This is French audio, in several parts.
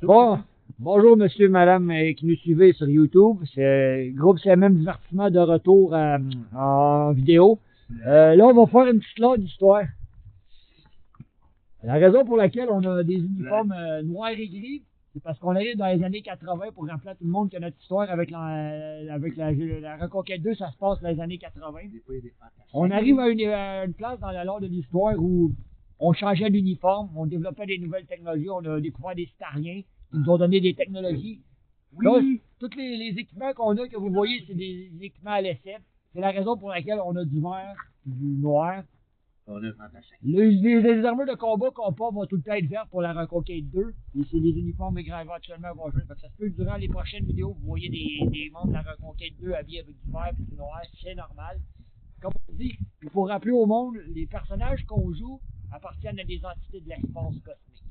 Bon, bonjour monsieur, madame qui nous suivez sur YouTube. C'est Groupe CMM Divertissement de retour en vidéo. Là, on va faire une petite lore d'histoire. La raison pour laquelle on a des uniformes noirs et gris, c'est parce qu'on arrive dans les années 80 pour rappeler à tout le monde que notre histoire avec la Reconquête 2, ça se passe dans les années 80. On arrive à une place dans la lore de l'histoire où on changeait d'uniforme, on développait des nouvelles technologies, on a découvert des Stariens qui nous ont donné des technologies. Oui. Là, tous les équipements qu'on a, que vous voyez, c'est des équipements à l'essai. C'est la raison pour laquelle on a du vert, du noir. Les armures de combat qu'on porte vont tout le temps être vertes pour la Reconquête 2. Et c'est les uniformes égravé actuellement vont jouer. Ça se peut que durant les prochaines vidéos, vous voyez des membres de la Reconquête 2 habillés avec du vert et du noir. C'est normal. Comme on dit, il faut rappeler au monde, les personnages qu'on joue appartiennent à des entités de l'espace cosmique.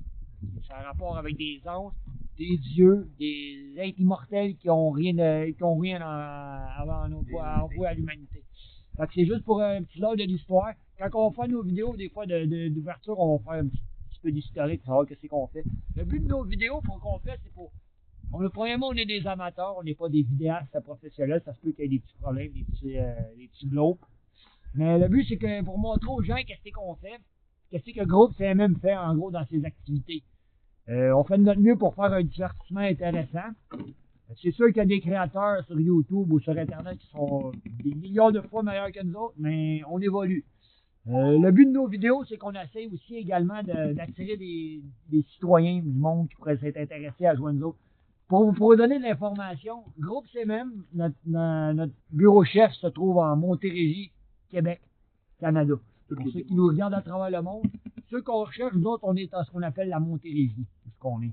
Ça a rapport avec des anges, des dieux, des êtres immortels qui ont rien à envoyer à l'humanité. Fait que c'est juste pour un petit lore de l'histoire. Quand on va faire nos vidéos, des fois d'ouverture, on va faire un petit peu d'historique, savoir qu'est-ce qu'on fait. Le but de nos vidéos, qu'on fait, c'est pour... Premièrement, on est des amateurs, on n'est pas des vidéastes professionnels, ça se peut qu'il y ait des petits problèmes, des petits blows. Mais le but, c'est que pour montrer aux gens qu'est-ce qu'on fait, qu'est-ce que le groupe CMM fait, en gros, dans ses activités. On fait de notre mieux pour faire un divertissement intéressant. C'est sûr qu'il y a des créateurs sur YouTube ou sur Internet qui sont des millions de fois meilleurs que nous autres, mais on évolue. Le but de nos vidéos, c'est qu'on essaie aussi également d'attirer des citoyens du monde qui pourraient s'être intéressés à jouer nous autres. Pour vous donner de l'information, Groupe CMM, notre bureau chef se trouve en Montérégie, Québec, Canada. Pour ceux qui nous regardent à travers le monde, ceux qu'on recherche, nous autres, on est à ce qu'on appelle la Montérégie. C'est ce qu'on est.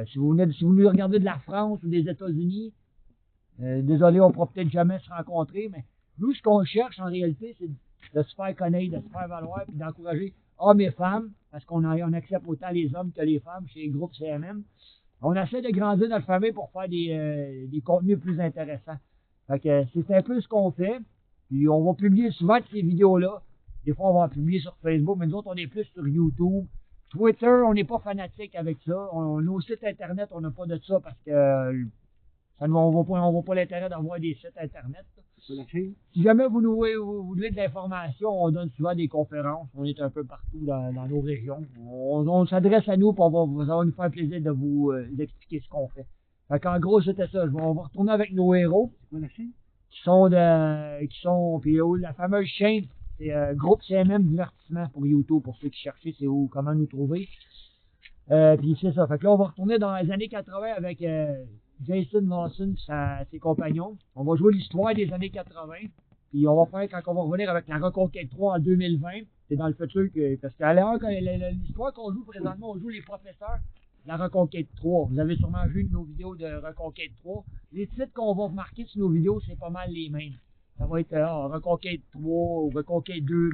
Si vous nous regardez de la France ou des États-Unis, désolé, on ne pourra peut-être jamais se rencontrer, mais nous, ce qu'on cherche en réalité, c'est de se faire connaître, de se faire valoir, puis d'encourager hommes et femmes, parce qu'on accepte autant les hommes que les femmes chez les groupes CMM. On essaie de grandir notre famille pour faire des contenus plus intéressants. Fait que c'est un peu ce qu'on fait. Puis on va publier souvent ces vidéos-là. Des fois, on va en publier sur Facebook, mais nous autres, on est plus sur YouTube. Twitter, on n'est pas fanatique avec ça. Nos sites Internet, on n'a pas de ça parce que on voit pas l'intérêt d'avoir des sites Internet. Si jamais vous voulez de l'information, on donne souvent des conférences. On est un peu partout dans nos régions. On s'adresse à nous et ça va nous faire plaisir de vous expliquer ce qu'on fait. Fait qu'en gros, c'était ça. On va retourner avec nos héros. Puis la fameuse chaîne, c'est Groupe CMM Divertissement pour YouTube, pour ceux qui cherchaient, c'est comment nous trouver. Puis c'est ça. Fait que là, on va retourner dans les années 80 avec Jason Lawson et ses compagnons. On va jouer l'histoire des années 80. Puis on va faire, quand on va revenir avec la Reconquête 3 en 2020, c'est dans le futur parce qu'à l'heure, l'histoire qu'on joue présentement, on joue les professeurs de la Reconquête 3. Vous avez sûrement vu nos vidéos de Reconquête 3. Les titres qu'on va marquer sur nos vidéos, c'est pas mal les mêmes. Ça va être Reconquête 3 ou Reconquête 2,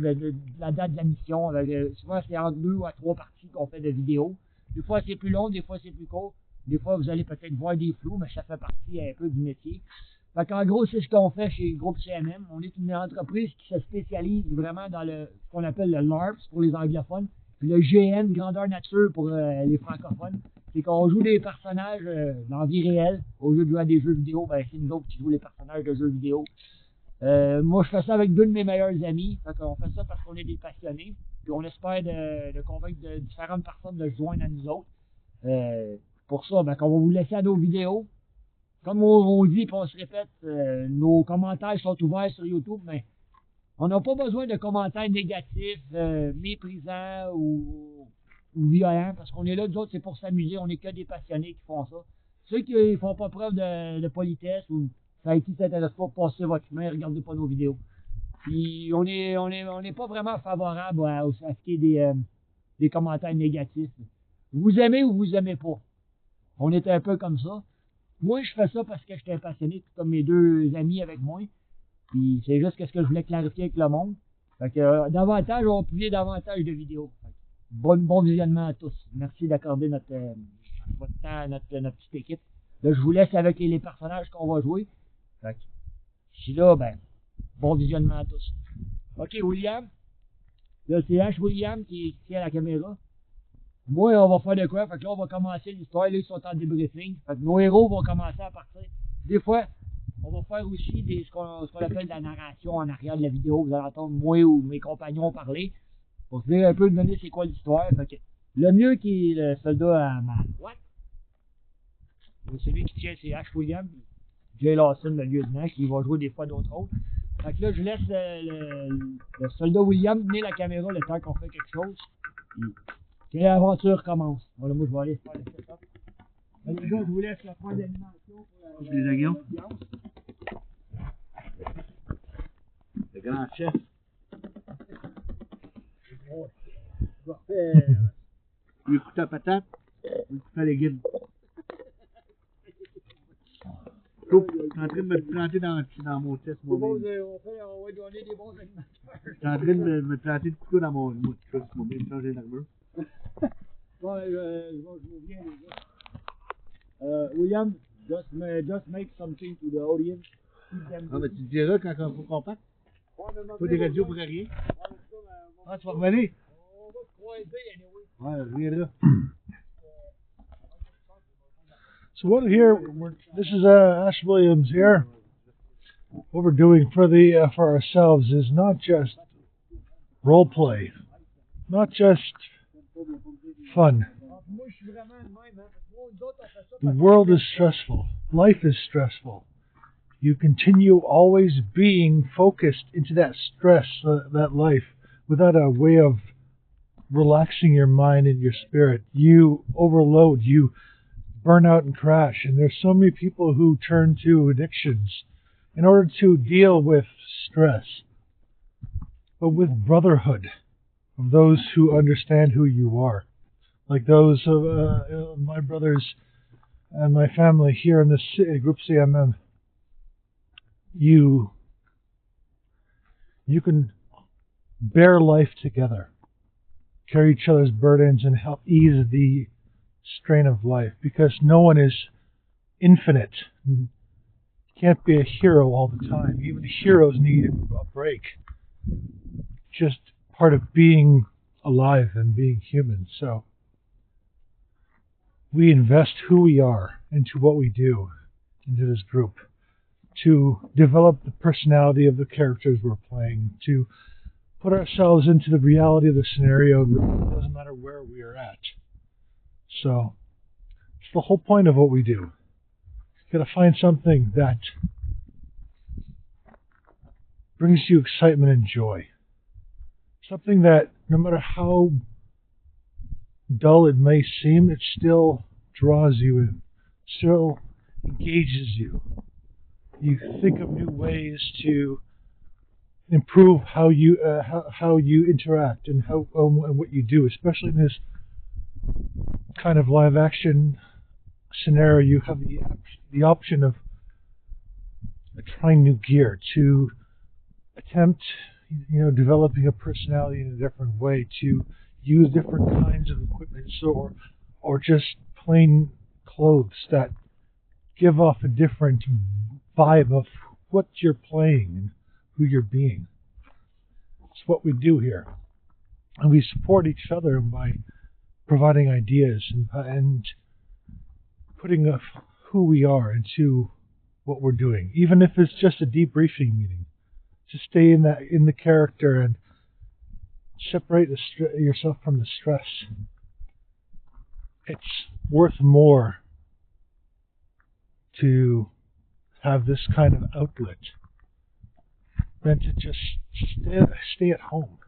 la date de la mission. Souvent, c'est en 2 ou à 3 parties qu'on fait de vidéos. Des fois, c'est plus long, des fois, c'est plus court. Des fois, vous allez peut-être voir des flous, mais ça fait partie un peu du métier. Fait qu'en gros, c'est ce qu'on fait chez Groupe CMM. On est une entreprise qui se spécialise vraiment dans ce qu'on appelle le LARPS pour les anglophones, puis le GN, grandeur nature pour les francophones. C'est qu'on joue des personnages dans la vie réelle. Au lieu de jouer à des jeux vidéo, ben, c'est nous autres qui jouons les personnages de jeux vidéo. Moi, je fais ça avec deux de mes meilleurs amis. Fait qu'on fait ça parce qu'on est des passionnés. Puis on espère de convaincre différentes personnes de se joindre à nous autres. Pour ça, ben, qu'on va vous laisser à nos vidéos. Comme on dit et on se répète, nos commentaires sont ouverts sur YouTube, mais on n'a pas besoin de commentaires négatifs, méprisants ou violents, parce qu'on est là, nous autres, c'est pour s'amuser, on n'est que des passionnés qui font ça. Ceux qui ne font pas preuve de politesse ou ça qui ne s'intéresse pas, passez votre chemin, regardez pas nos vidéos. Puis on n'est pas vraiment favorable à ce qui est des commentaires négatifs. Vous aimez ou vous aimez pas. On est un peu comme ça. Moi, je fais ça parce que j'étais passionné, tout comme mes deux amis avec moi. Puis c'est juste ce que je voulais clarifier avec le monde. Fait que davantage, on va publier davantage de vidéos. Bon visionnement à tous. Merci d'accorder votre temps à notre petite équipe. Là, je vous laisse avec les personnages qu'on va jouer. Fait que, d'ici là, ben, bon visionnement à tous. OK, William. Là, c'est H. William qui tient la caméra. moi, on va faire de quoi? Fait que là, on va commencer l'histoire. Là, ils sont en débriefing. Fait que nos héros vont commencer à partir. Des fois, on va faire aussi ce qu'on appelle de la narration en arrière de la vidéo. Vous allez entendre moi ou mes compagnons parler. Pour se dire un peu, donner c'est quoi l'histoire. Fait que le mieux qui est le soldat à ma droite, celui qui tient, c'est Ash William. Jay Lawson, le lieutenant, qui va jouer des fois d'autres rôles. Fait que là, je laisse le soldat William tenir la caméra le temps qu'on fait quelque chose. Et que l'aventure commence. Voilà, moi, je vais aller faire le setup. Les gars, je vous laisse la point d'animation pour les aguillons. Le grand chef. Je vais refaire. Lui couper la patate, lui couper les guides. Je suis en train de me planter dans mon test moi-même. On va donner des bons animateurs. Je suis en train de me planter de couteau dans mon test moi-même, changer d'armure. Bon, je vous viens, les gars. William, just make something to the audience. Ah, mais tu te diras quand il faut qu'on parte? Pas des radios pour rien. Ah, tu vas revenir? On va se croiser, anyway. Ouais, je viendrai. So what here? This is Ash Williams here. What we're doing for ourselves is not just role play, not just fun. The world is stressful. Life is stressful. You continue always being focused into that stress, that life, without a way of relaxing your mind and your spirit. You overload. You burn out and crash. And there's so many people who turn to addictions in order to deal with stress. But with brotherhood of those who understand who you are, like those of my brothers and my family here in this group CMM, you can bear life together, carry each other's burdens, and help ease the strain of life, because no one is infinite. You can't be a hero all the time. Even heroes need a break. Just part of being alive and being human. So we invest who we are into what we do, into this group, to develop the personality of the characters we're playing, to put ourselves into the reality of the scenario. It doesn't matter where we are at. So it's the whole point of what we do. You've got to find something that brings you excitement and joy. Something that, no matter how dull it may seem, it still draws you in, still engages you. You think of new ways to improve how you interact and and what you do, especially in this kind of live action scenario. You have the option of trying new gear, to attempt, developing a personality in a different way, to use different kinds of equipment, or just plain clothes that give off a different vibe of what you're playing and who you're being. It's what we do here, and we support each other by providing ideas and putting who we are into what we're doing, even if it's just a debriefing meeting. To stay in the character and separate yourself from the stress. It's worth more to have this kind of outlet than to just stay at home.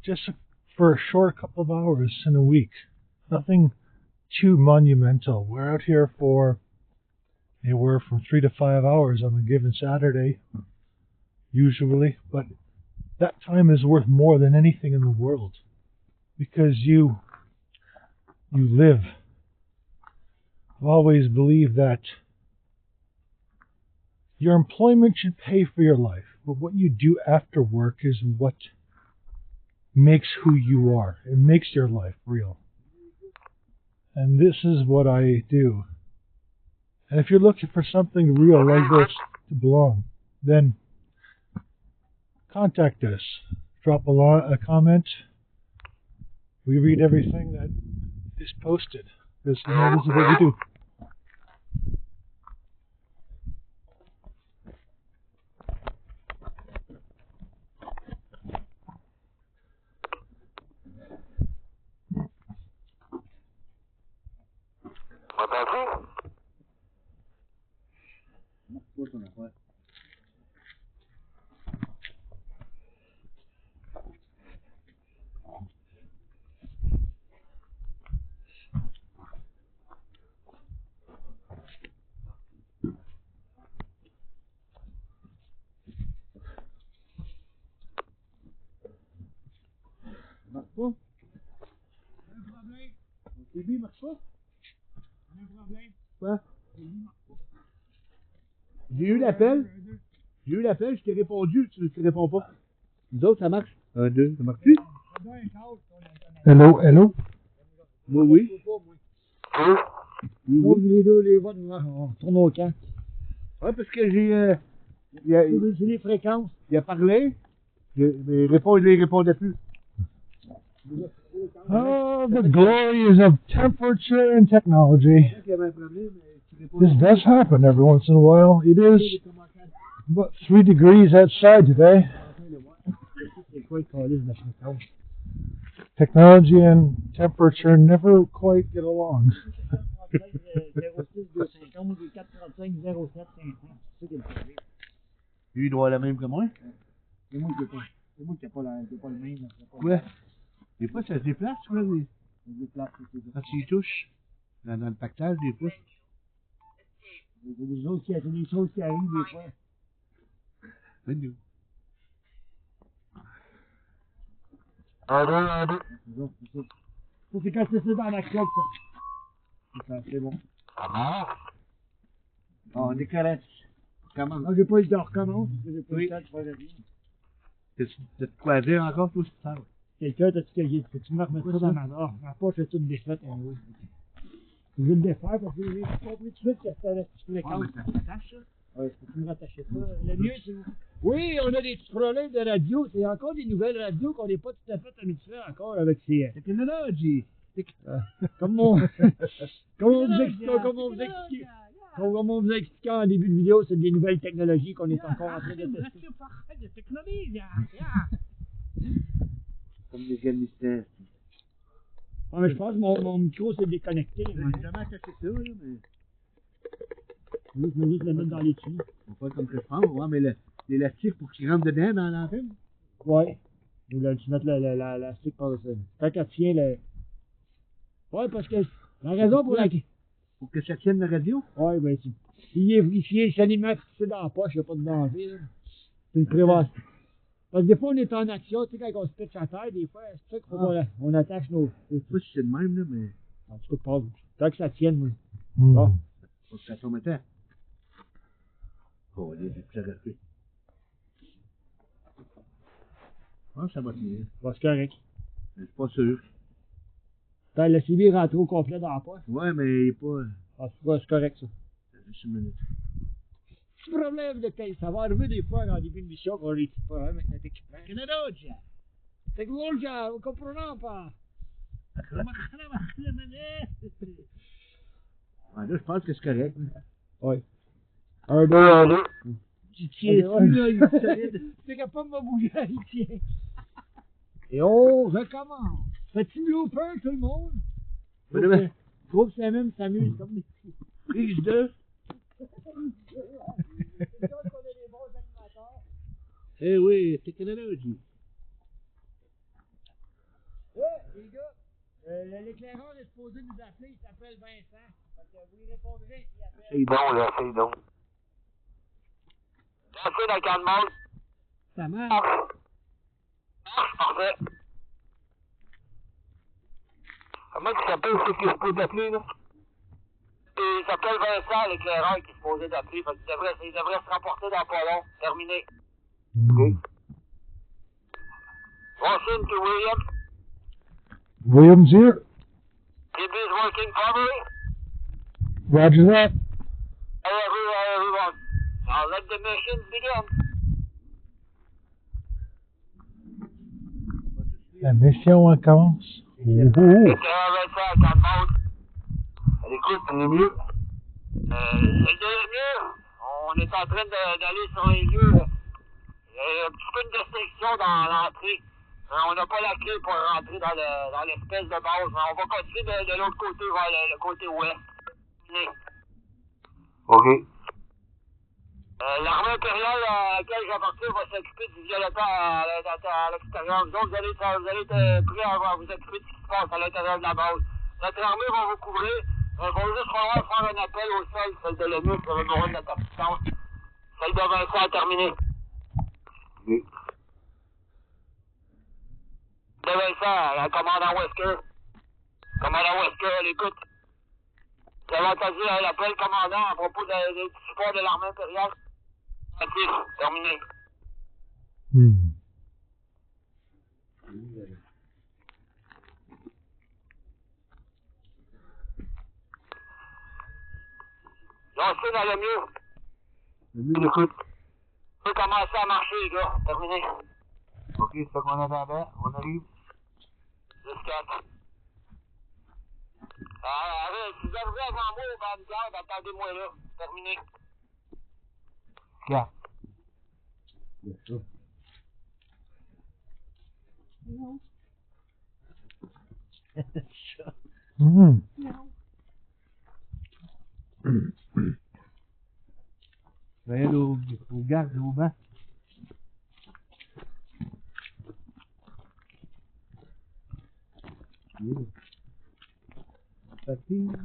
Just for a short couple of hours in a week. Nothing too monumental. We're out here for anywhere from 3 to 5 hours on a given Saturday, usually, but that time is worth more than anything in the world, because you live. I've always believed that your employment should pay for your life, but what you do after work is what makes who you are. It makes your life real. And this is what I do. And if you're looking for something real like this to belong, then contact us. Drop a comment. We read everything that is posted. This is what we do. Marche pas? Un problème. Mon TV marche pas? Un problème. Quoi? J'ai eu l'appel. J'ai eu l'appel, je t'ai répondu, tu ne réponds pas. Nous autres, ça marche? 1, 2, ça marche-tu? Hello, hello. Moi, oui. Oui, Donc, oui. les deux, les votes, on tourne au camp. Ouais, parce que j'ai. C'est les fréquences. Il a parlé, mais il répondait plus. Oh, the glories of temperature and technology. Il y avait un problème, mais tu réponds This does happen every once in a while. It is about 3 degrees outside today. C'est quoi le calice de la fréquence? Technology and temperature never quite get along. 06 250 435 07 500. C'est ça qui est le problème. Lui, il doit avoir la même que moi. C'est moi qui n'ai pas. C'est moi qui n'ai pas, pas le même. Ouais. Des fois, ça se déplace, tu vois, Je déplace, c'est ça. quand tu y touches. Dans le pactage, des fois. Il y a des choses qui arrivent des fois. C'est nous. C'est ça. Ça, c'est quand c'est ça dans la cloque, ça. C'est bon. Ah, on est correct. Comment? Ah, j'ai pas eu le temps de recommencer, parce que j'ai pas eu Oui. le temps de faire la vie. T'as de quoi dire encore, toi, c'est ça? Quelqu'un, t'as-tu quelque chose? Tu me remettre ça dans ma barre. Ma poche est toute défaite, oui. Je vais le défaire parce que j'ai compris tout de suite que c'était la petite fréquence. ça s'attache, ça? Ouais, est-ce que tu me rattacher ça? Le mieux, c'est... Oui, on a des petits problèmes de radio. C'est encore des nouvelles radios qu'on n'est pas tout à fait habitués encore avec ces... Technology. Comme on vous expliquait en début de vidéo, c'est des nouvelles technologies qu'on est encore en train de tester. de technologie, Comme des gamistères. Ouais, mais je pense que mon micro s'est déconnecté. J'ai jamais attaché ça, là, mais. Je vais juste le mettre dans les tuyaux. On va faire comme que je pense, ouais, mais l'élastique pour qu'il rentre dedans dans l'antenne. Ouais. Ou là, tu mets la stick par-dessus. Tant qu'elle tient le... Ouais, parce que la raison pour laquelle... Pour que ça tienne la radio. Ouais, ben, s'il est vérifié, saniment fixé dans la poche, il n'y a pas de danger, là. C'est une prévention. Parce que des fois, on est en action, tu sais, quand on se pitche à terre, des fois, c'est ça qu'il faut qu'on attache nos... Je sais pas si c'est le même, là, mais. En tout cas, pas... Tant que ça tienne, moi. Hmm. Bon. Faut que ça tombe à terre. Oh, il est plus arrêté. Ah, ça va tenir. Bon, c'est correct. Mais je suis pas sûr. T'as le CV rentré au complet dans la poche. Ouais, mais il est pas. Ah, c'est correct, ça. Juste une minute. Petit problème de quel... Ça va arriver des fois, en début de mission, qu'on a des petits problèmes avec notre équipement. Technologia. Technologia, vous comprenez pas? Ah, là, je pense que c'est correct. Oui. Un, deux, un, deux. Tu tiens dessus, là, il est solide. T'es capable de me bouger, il tient. Et on recommence. Petit blooper, tout le monde. Ouais. Groupe Samuel s'amuse comme des petits. Prise de. C'est ça qu'on a des bons animateurs. Eh oui, technologie. Ouais, les gars, l'éclaireur est supposé nous appeler, il s'appelle Vincent. Fait que vous lui répondrez s'il appelle. C'est bon, là, c'est donc. Merci dans le camp de monde. Ça marche. Parfait. Comment tu t'appelles, c'est que je peux t'appeler, là? Il s'appelle Vincent, l'éclaireur, qui est supposé d'appeler. Fait qu'il devrait se rapporter dans pas long. Terminé. Hmm. Washington to William. Williams here. DB is working properly. Roger that. Hey, everyone. I'll let the mission begin. La mission commence. L'éclaireur 25 à 4 volts. Écoute, c'est mieux. C'est le mieux. On est en train d'aller sur les lieux. Il y a un petit peu de restriction dans l'entrée. On n'a pas la clé pour rentrer dans l'espèce de base, mais on va continuer de l'autre côté vers le côté ouest. OK. L'armée impériale à laquelle j'appartiens va s'occuper du violetteur à l'extérieur. Vous autres, vous allez être prêts à vous occuper de ce qui se passe à l'intérieur de la base. Notre armée va vous couvrir. Il va juste falloir faire un appel au sol, celle de l'ennemi, qui va besoin de notre assistance. Celle de Vincent a terminé. Oui. De Vincent, commandant Wesker. Commandant Wesker, elle écoute. Vous avez entendu l'appel, commandant, à propos du support de l'armée impériale. Actif, terminé. Lancez dans le mur. Le mur, écoute. On peut commencer à marcher, les gars. Terminé. OK, c'est ça qu'on attendait. On arrive. 10-4. Arrête, si vous arrivez avant moi au vanguard, attendez-moi là. Terminé. 4. Non. Voyez au garde au banc. Fatigue.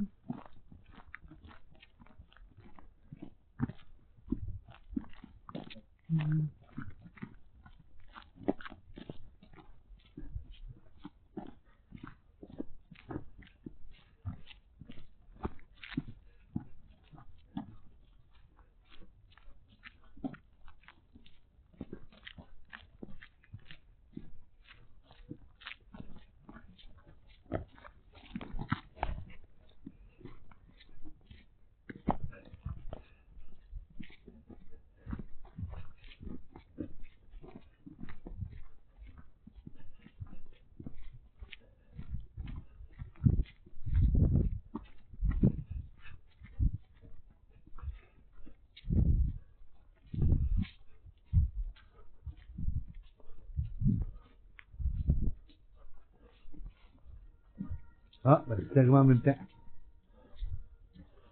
Ah, ben c'est arrivé en même temps.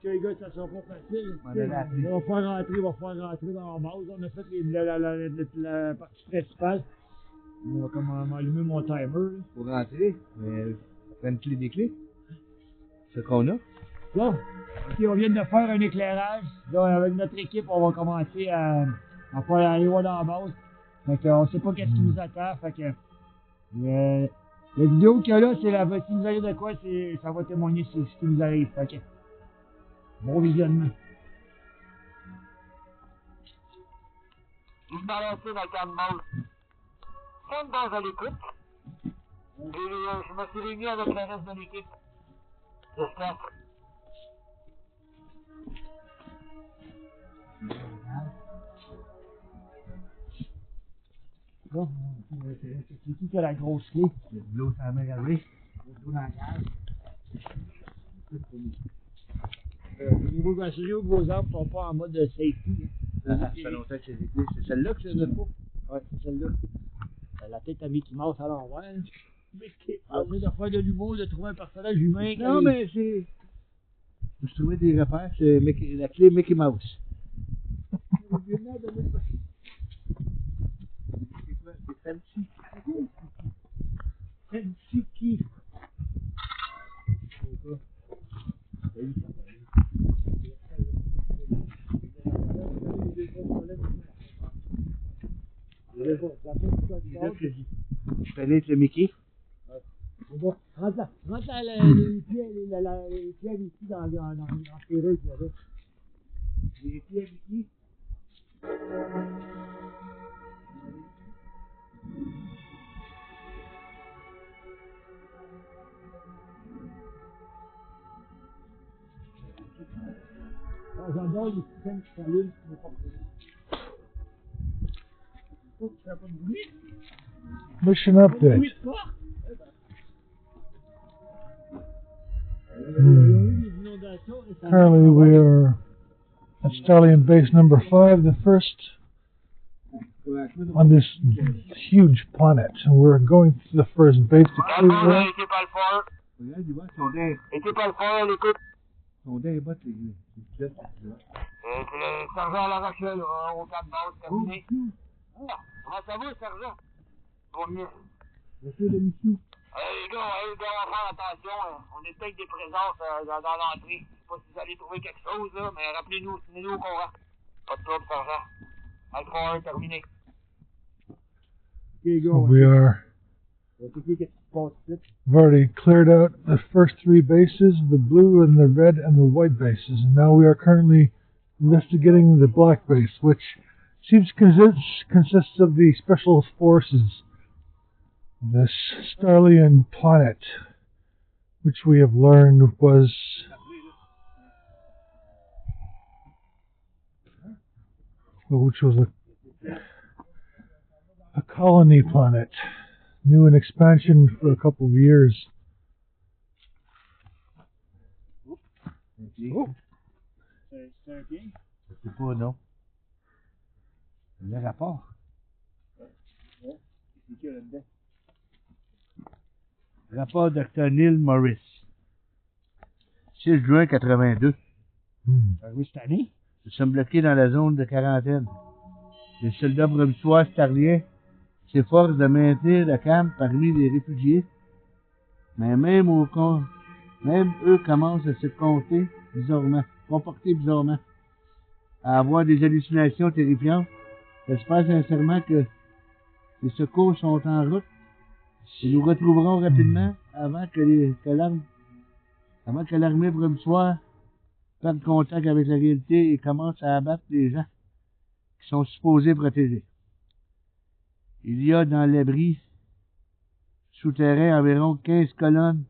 Les gars, ça sera pas facile. On va rentrer. On va faire rentrer dans la base. On a fait la partie principale. On va comme allumer mon timer. Là. Pour rentrer, mais prends une clé des clés. Ce qu'on a. Là, ok, on vient de faire un éclairage. Là, avec notre équipe, on va commencer à faire aller voir dans la base. Fait qu'on sait pas qu'est-ce qui nous attend. Fait que la vidéo qu'il y a là, c'est si nous arrive de quoi, ça va témoigner sur ce qui nous arrive. Fait que bon visionnement. Je me balançais dans le camp de base. Camp de base à l'écoute. Je me suis réuni avec le reste de l'équipe. De staff. Bon, c'est qui qui a la grosse clé? Le boulot, ça m'a regardé. Le dans la cage. Vous assurez que vos armes ne sont pas en mode safety. Ça fait longtemps que c'est des clés. C'est celle-là que c'est de faux. Ouais, c'est celle-là. La tête à Mickey Mouse à l'envers. Mickey Mouse. De faire de l'humour, de trouver un personnage humain. Non, mais c'est. Je trouvais des repères, c'est la clé Mickey Mouse. C'est fancy. Fancy qui? Je peux aller avec le Mickey. Bon, rentre là, les pieds ici dans ces rues. Les pieds Mickey. J'adore les systèmes qui s'allument, n'importe quoi. Mission update. Currently, we are at Starlian Base number 5, the first on this huge planet. And we're going to the first base to clear it. Équipe Alpha 1. Regarde, il voit son dé. Équipe Alpha 1, on écoute. Son dé est bas, c'est C'est le sergent La Rochelle au camp de base terminé. Ah, comment ça va, sergent? Pour mieux. Monsieur le Michou. Les gars, on va faire attention. On détecte des présences dans l'entrée. Je sais pas si vous allez trouver quelque chose, là, mais rappelez-nous, tenez-nous au courant. Pas de trouble, sergent. Alpha 1 terminé. We are. We've already cleared out the first 3 bases, the blue and the red and the white bases, and now we are currently investigating the black base, which seems consists of the special forces, this Starlian planet, which we have learned was a colony planet. New in expansion for a couple of years. Oh. C'est un bien? Je sais pas, non. Le rapport. C'est qui là-dedans? Rapport Dr. Neil Morris. 6 juin 82. Arrivé cette année? Nous sommes bloqués dans la zone de quarantaine. Les soldats provisoires starliens s'efforcent de maintenir le calme parmi les réfugiés, mais même eux commencent à se comporter bizarrement, à avoir des hallucinations terrifiantes. J'espère sincèrement que les secours sont en route et nous retrouverons rapidement avant que l'armée provisoire perde contact avec la réalité et commence à abattre les gens qui sont supposés protéger. Il y a dans l'abri souterrain environ 15 colonnes,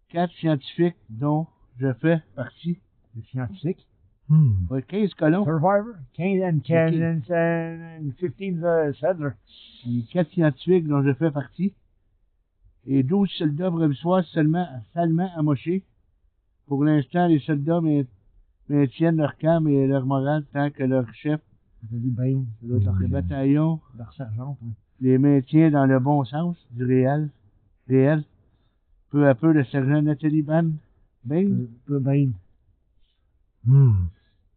4 scientifiques dont je fais partie. Les scientifiques? Oui, 15 colons. Survivor? 15 and 15 settlers. 4 scientifiques dont je fais partie. Et 12 soldats provisoires salement amochés. Pour l'instant, les soldats maintiennent leur calme et leur morale tant que leur chef, le bataillon, leur sergent, les maintient dans le bon sens du réel. Peu à peu, le sergent Nathalie Bain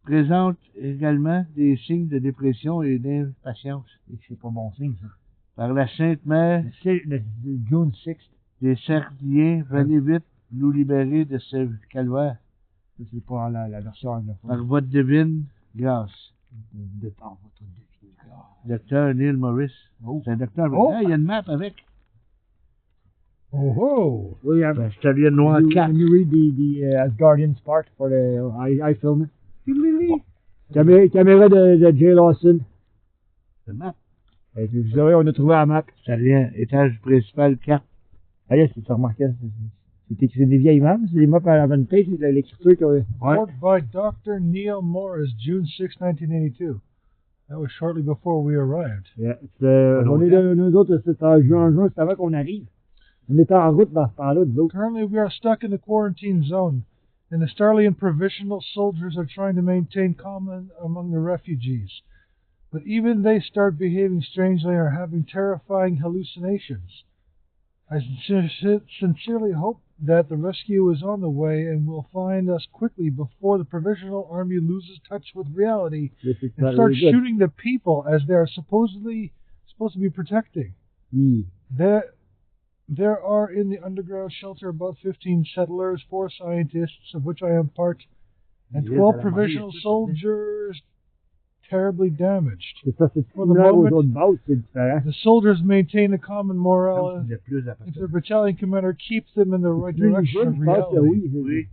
présente également des signes de dépression et d'impatience. C'est pas bon signe, ça. Par la Sainte Mère, Le June 6th. les Sardiens, venez vite nous libérer de ce calvaire. C'est pas la version anglophone. Par votre divine grâce. Par votre divine grâce. Docteur Neil Morris. Oh. C'est un docteur. Oh. Ah, il y a une map avec. Oh ho! Oui, Ben, je te viens de noir 4. Can you read the Asgardian part for the I film it? Caméra de Jay Lawson. C'est une map. Et puis, vous savez, on a trouvé la map. Ça vient, étage principal 4. Ah, yes, c'est remarqué. C'est des vieilles maps, c'est des maps à la bonne page, c'est l'écriture qu'on a. Report by Dr. Neil Morris, June 6, 1982. That was shortly before we arrived. Yeah, on est là, nous autres, c'est en juin, c'est avant qu'on arrive. On était en route dans ce temps-là, nous autres. Currently, we are stuck in the quarantine zone, and the Starlian provisional soldiers are trying to maintain calm among the refugees. But even they start behaving strangely and are having terrifying hallucinations. I sincerely hope that the rescue is on the way and will find us quickly before the Provisional Army loses touch with reality and starts shooting the people as they are supposed to be protecting. There are in the underground shelter about 15 settlers, 4 scientists, of which I am part, and 12 provisional soldiers terribly damaged. For the moment, the soldiers maintain a common morale if their battalion commander keeps them in the right direction of reality.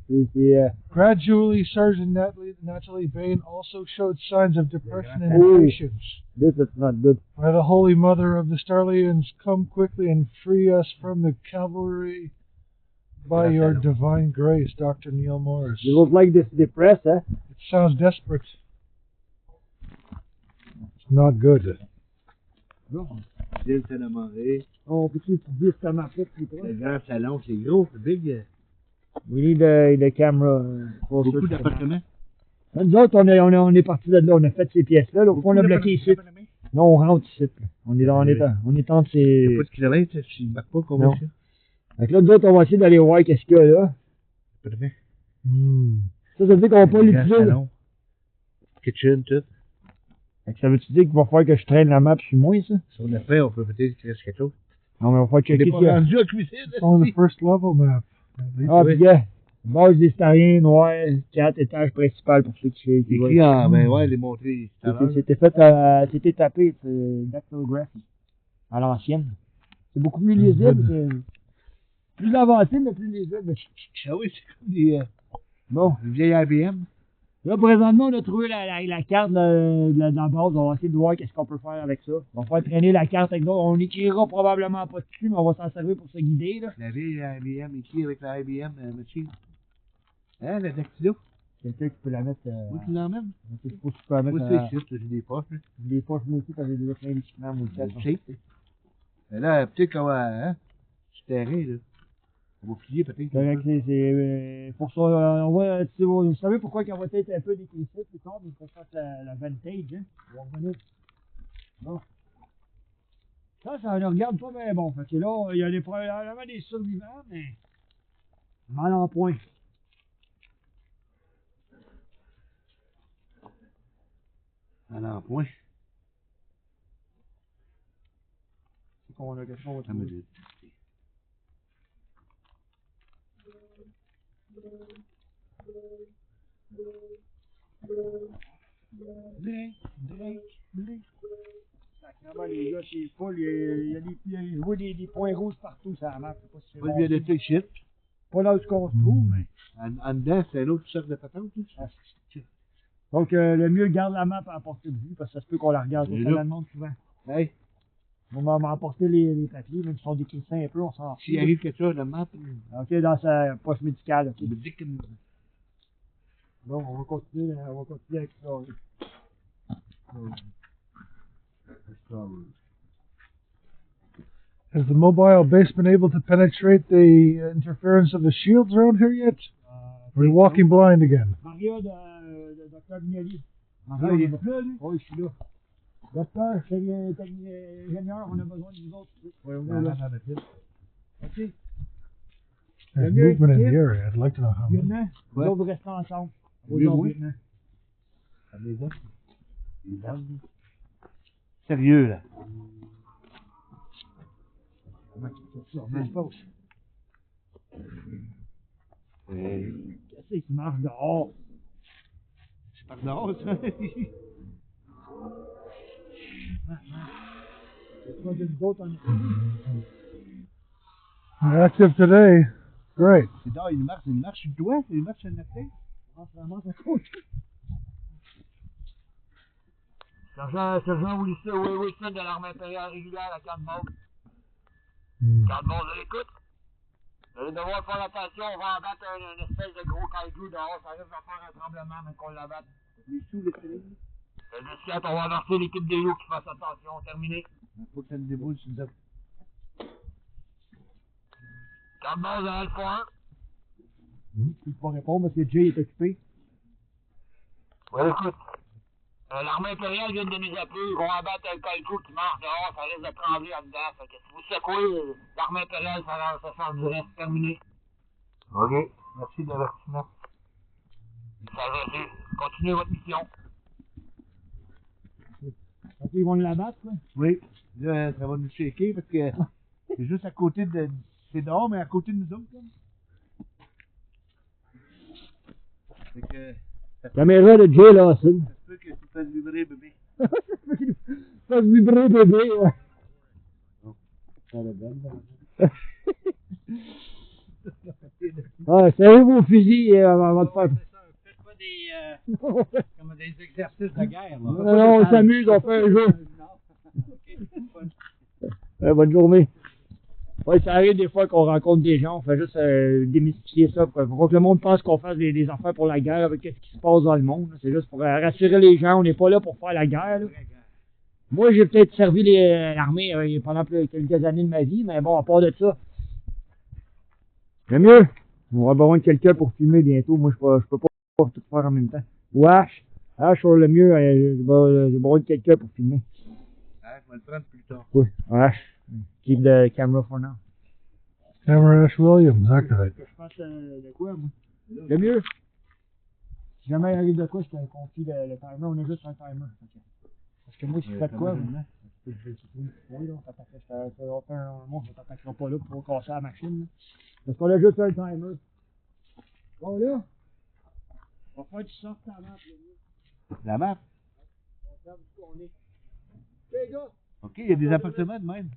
Gradually, Sergeant Natalie Bain also showed signs of depression and impatience. This is not good. By the Holy Mother of the Starlians, come quickly and free us from the cavalry by your divine grace, Dr. Neil Morris. You look like this depressed, huh? It sounds desperate. It's not good. L'île Saint-Honoré. Oh, peut-être que tu dis que ça marche plus Le grand salon, c'est gros, c'est big. We need the camera. Closer Beaucoup to the map. d'appartements. Nous autres, on est partis de là, on a fait ces pièces-là. Là, on a bloqué ici. Non, on rentre ici. Là. On est entre Il n'y ces. a pas de kilomètres, je ne marque pas qu'on Non. va ça. Fait que là, nous autres, on va essayer d'aller voir qu'est-ce qu'il y a là. Parfait. Ça veut dire qu'on va pas l'utiliser. Salon. Kitchen, tout. Fait que ça veut-tu dire qu'il va falloir que je traîne la map sur moi, ça? Si on a fait, on peut peut-être qu'il reste quelque chose. Non, mais il va falloir On checker n'est ce qu'il y pas a. rendu à cuisine. It's on the first level map. Ah, puis gars, base des stariens noirs, 4 étages principal pour ceux qui C'est voient. écrit en, ben ouais, les montrer tout à l'heure. C'était fait, c'était tapé, dactylography, à l'ancienne. C'est beaucoup plus lisible, c'est plus avancé, mais plus lisible. Ah oui, c'est comme des Bon, vieilles IBM. là, présentement, on a trouvé la carte de la base. On va essayer de voir qu'est-ce qu'on peut faire avec ça. On va faire traîner la carte avec nous. On n'écrira probablement pas dessus, mais on va s'en servir pour se guider, là. La vieille IBM écrit avec la IBM machine. Hein, la dactylo? Quelqu'un qui peut la mettre, Oui, tu l'emmènes? je sais pas si tu peux la mettre, Moi, c'est ici, j'ai des poches. Là. des poches, moi aussi, parce que j'ai déjà plein d'équipements, moi aussi. C'est shape. Mais là, peut-être qu'on va, hein, sur terrain, là. On va plier peut-être. Correct, c'est pour ça, on va, vous savez pourquoi qu'on va être un peu décrissé plus tard, mais il faut faire la vantage, hein. On va revenir. Bon. Ça ne regarde pas bien bon. Fait que là, il y a probablement des survivants, mais mal en point. Alors, point. C'est qu'on a quelque chose à Ça me trouver. dit. Sacrément, les gars, c'est full. Il y a je vois des points rouges partout sur la map. Je sais pas si c'est Pas bon. bien de shit. Pas là où on se trouve, mais. En dedans, c'est un autre sorte de patente. Ah, donc, le mieux, garde la map à portée de vue, parce que ça se peut qu'on la regarde. Et Ça là- la demande souvent. Hey, On va m'emporter les papiers, même s'ils sont décrissés un peu, on s'en s'il fout. arrive quelque chose de map, Ok, dans sa poche médicale. Ok. il me dit que. Bon, on va continuer avec ça. Has the mobile base been able to penetrate the interference of the shields around here yet? Are we walking blind again? Maria de Dr. Mignoli. Maria, il est là, lui? Oui, je suis là. Docteur, ingénieur, on a besoin de vous autres. Oui, on est là. Ok. There's Yeah, movement in yeah. the area. I'd like to know how many. Lieutenant, Ouais. vous autres, vous restez ensemble. Oui, Aux autres, oui. lieutenant. Sérieux, là. Comment tu fais ça? Même pas. Qu'est-ce qui marche dehors? C'est par dehors, ça. C'est pas d'une autre en You're active today. Great. C'est dehors, il marche sur le doigt, il marche sur la tête. vraiment à côté. Sergent Wilson de l'armée impériale régulière à Cannes-Maude. Cannes-Maude, je l'écoute. Vous allez devoir faire attention, on va abattre une espèce de gros kaiju dehors, ça risque de faire un tremblement même qu'on l'abatte. Mais sous les télés. Le 17, on va lancer l'équipe des loups qui fasse attention, terminé. Il faut que ça me déboule sur le Cannes-Maude à Alpha 1. Tu peux pas répondre parce que Jay est occupé. Oui, écoute. L'armée impériale vient de nous appeler, ils vont abattre un kaiju qui marche dehors, ça risque de trembler en dedans. Fait que si vous secouez, l'armée impériale, ça sort du reste, terminé. OK. Merci de l'avertissement. Ça reçu. Continuez votre mission. Ok, ils vont l'abattre, quoi? Oui. Là, ça va nous shaker parce que c'est juste à côté de. C'est dehors, mais à côté de nous autres. Là. Fait que. Caméra de Jay Lawson. Ça se peut que tu fasses vibrer, bébé. Ça vibrer, bébé. Ah, serrez vos fusils avant de faire. Faites pas des, comme des exercices de guerre. Là. Non, on s'amuse, on fait un jeu. Bonne journée. Ouais, ça arrive des fois qu'on rencontre des gens, on fait juste démystifier ça pour que le monde pense qu'on fasse des affaires pour la guerre avec ce qui se passe dans le monde. C'est juste pour rassurer les gens, on n'est pas là pour faire la guerre. Là. Moi, j'ai peut-être servi l'armée pendant quelques années de ma vie, mais bon, à part de ça, le mieux, On va avoir besoin de quelqu'un pour filmer bientôt. Moi, je peux pas tout faire en même temps. Ou Ash. Ash, sur le mieux, j'ai besoin de quelqu'un pour filmer. Ah, je vais le prendre plus tard. Oui, Ash. Keep the camera for now. Cameron Ash Williams, that guy. Je pense de quoi, moi? Le mieux. Si jamais il arrive de quoi, je te confie le timer. On a juste un timer. Okay. Parce que moi, si je fais de quoi, oui, là, on t'attaquera pas là pour casser la machine. Là. Parce qu'on a juste un timer. Bon, là, on va faire du sorte à la map, La map? on regarde où on est. Les gars! OK, il y a des appartements de même.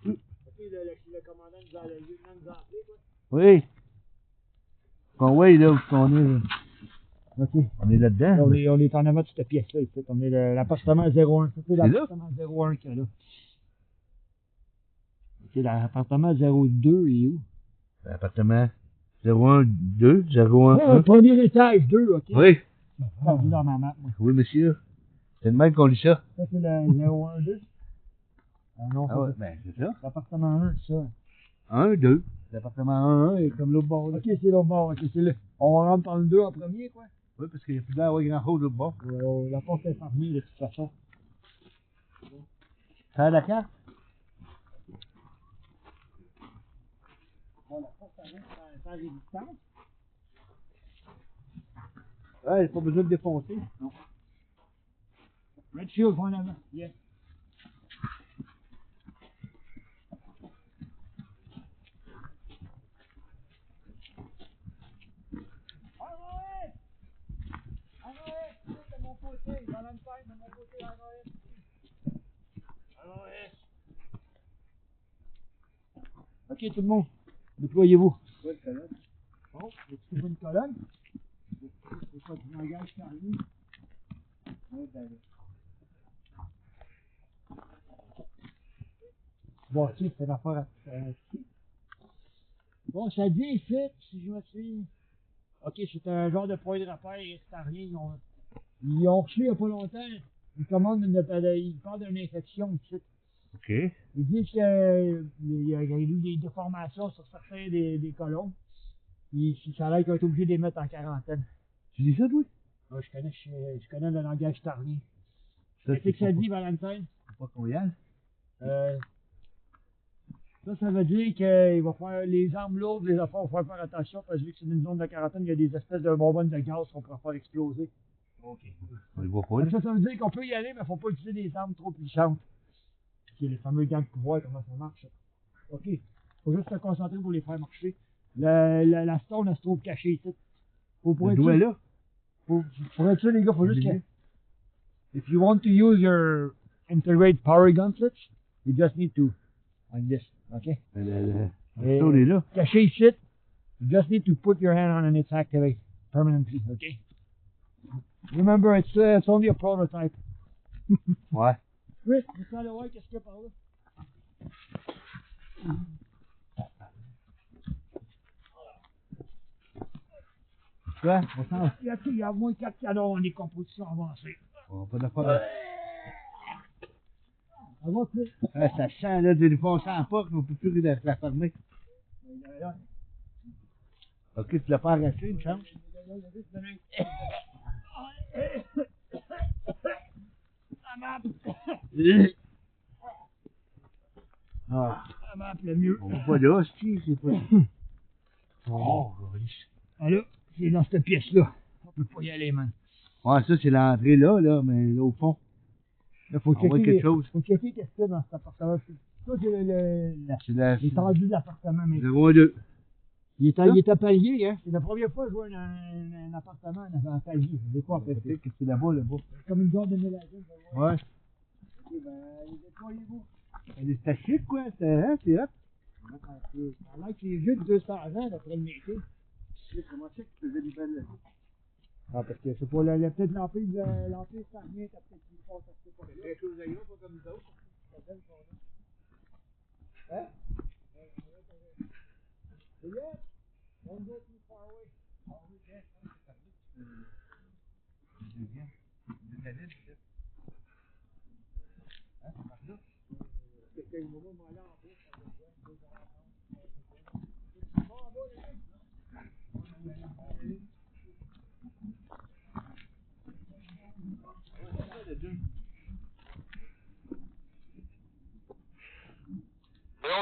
OK, le commandant nous a appelé, quoi. Oui. Conway, là, où on est, là. OK. On est là-dedans. On est en avant de cette pièce-là, ici. On est l'appartement 01. Ça, c'est l'appartement 01 qu'il y a là. OK, l'appartement 02 est où? L'appartement 01, 2, 01, Ah, 1. premier étage, 2, OK. Oui. Ah, vu dans ma map, moi. Oui, monsieur. C'est de même qu'on lit ça. Ça, c'est le 01, 2. Ah non, Ah ouais, ben, c'est ça. l'appartement 1, c'est ça. 1, 2. L'appartement 1, 1 est comme l'autre bord. Là. OK, c'est l'autre bord. OK, c'est là. On rentre dans le 2 en premier, quoi. Oui, parce qu'il n'y a plus d'air grand-chose l'autre bord. La porte est fermée, de toute façon. Ça a la carte? Bon, la porte arrive sans résistance. Ouais, pas besoin de défoncer. Non. Red Shield, en avant. Yes. De mon côté, Valentine, de mon côté, OK, tout le monde, déployez-vous. Ouais, c'est là. Bon, c'est une colonne. C'est pas du langage carré. Bon, OK, c'est l'affaire à bon, ça dit ici, si je me suis. OK, c'est un genre de point de repère estarien. Ils ont reçu il n'y a pas longtemps. Ils commandent ils parlent d'une infection ici. OK. Ils disent qu'il y a eu des déformations sur certains des colons. Ça a l'air qu'ils ont été obligés de les mettre en quarantaine. Tu dis ça, toi? Ouais, je connais le langage tarnien. Ça, Qu'est-ce que ça dit, Valentine? C'est pas qu'on y aille. Ça veut dire qu'il va faire les armes lourdes, les affaires, il va faire attention parce que vu que c'est une zone de quarantaine, il y a des espèces de bonbonnes de gaz qu'on pourra faire exploser. OK. On y va pas, là. Ça veut dire qu'on peut y aller, mais il ne faut pas utiliser des armes trop puissantes. C'est les fameux gants de pouvoir, comment ça marche. OK. Il faut juste se concentrer pour les faire marcher. La stone, elle se trouve cachée ici. Le doigt là. Pour être sûr, les gars, il faut juste que... If you want to use your integrated power gauntlets, you just need to, like this, OK? Le stone est là. Caché ici, you just need to put your hand on and it's activated permanently, OK? Remember, it's only a prototype. Ouais. Chris, tu sais le voir qu'est-ce qu'il y a par là? Quoi? On s'en... Il y a au moins 4 canons en décomposition avancée. On va pas d'affaire. Avance, Chris. Ça sent, là, de défoncer en porte, on peut plus la fermer. OK, tu l'as pas arraché, une chance. Ah. Ça marche le mieux. On va pas là, c'est pas... Oh, Ah là, c'est dans cette pièce-là. On peut pas y aller, man. ouais, ça, c'est l'entrée là, mais là, au fond. Là, faut On voit checker, quelque chose. faut checker qu'est-ce qu'il y a dans cet appartement. Ça, c'est C'est la... l'étendue de l'appartement. Mais 02. il est à palier, hein. C'est la première fois que je vois un appartement en palier. C'est quoi, en fait? Peut-être que c'est là-bas, là-bas. Comme une sorte de mélagine. Ouais. Ok, ben, déployez-vous. C'est chic, quoi. C'est hot. On a que les jeux de 200 ans d'après le métier. Comment c'est que tu faisais des belles... Ah, parce que c'est pas peut-être l'empire sarnien, t'as peut-être une force à ce point-là. Quelque chose d'ailleurs, pas comme nous autres. Hein? Yeah, don't go too far away.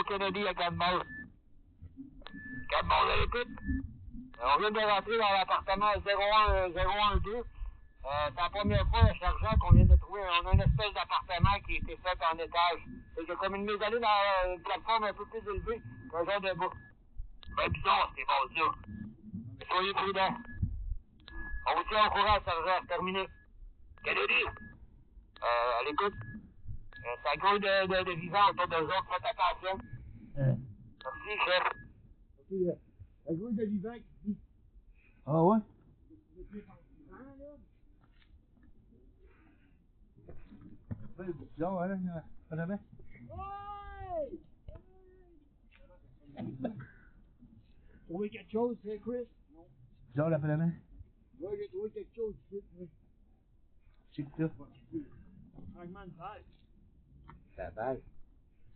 Kennedy à Canmore. Canmore, vous l'écoute? On vient de rentrer dans l'appartement 01012. C'est la première fois, le sergent, qu'on vient de trouver. On a une espèce d'appartement qui a été fait en étage. C'est que comme une mezzanine dans une plateforme un peu plus élevée, un genre de bout. Ben bizarre, c'est bon, ça. Soyez prudents. On vous tient au courant, sergent. Terminé. Kennedy? À l'écoute. Ça grouille de vivants autour d'eux autres. Faites attention. Merci, chef. Ok, la grouille de vivants qui dit. Ah ouais? C'est bizarre, hein, pas la main. Trouvé quelque chose, c'est Chris? Non. Bizarre, la main. Oui, j'ai trouvé quelque chose ici. Oui. C'est que ça. Fragment de balle. La balle.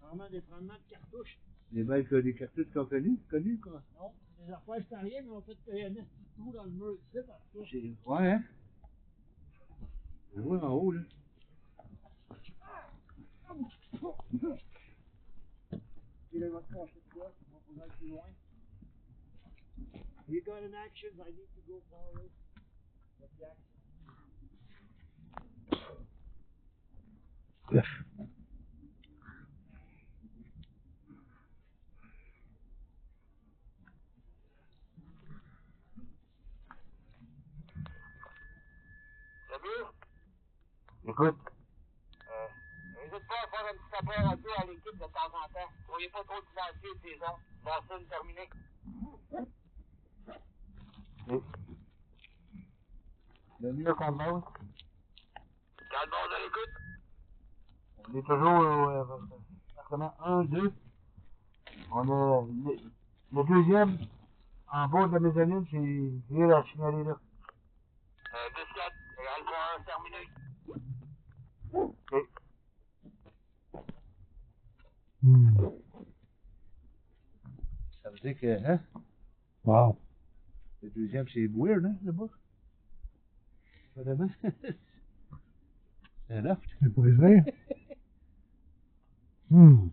Vraiment des fragments de cartouches. Les balles, des cartouches qu'on connues, quoi. Non, des affaires stériles, mais on fait un petit trou dans le mur ici, parce que. Ouais, hein? On voit en haut, là. Il va te cacher de quoi? On va aller plus loin. You got an action, I need to go far away. What's the action? C'est mieux? Écoute. N'hésite pas à faire un petit appel radio à l'équipe de temps en temps. Soyez pas trop silencieux de ces ondes. Boston terminé. Le mieux qu'on monte. Calmons à l'écoute. On est toujours au appartement 1, 2. On a le deuxième en bas de la mezzanine, c'est la signalée là. 10-4, Alpha 1 terminé. Ok. Ça veut dire que, hein? Wow. Le deuxième, c'est weird, hein, là-bas? Vraiment? C'est un loft. C'est brisé. Oh,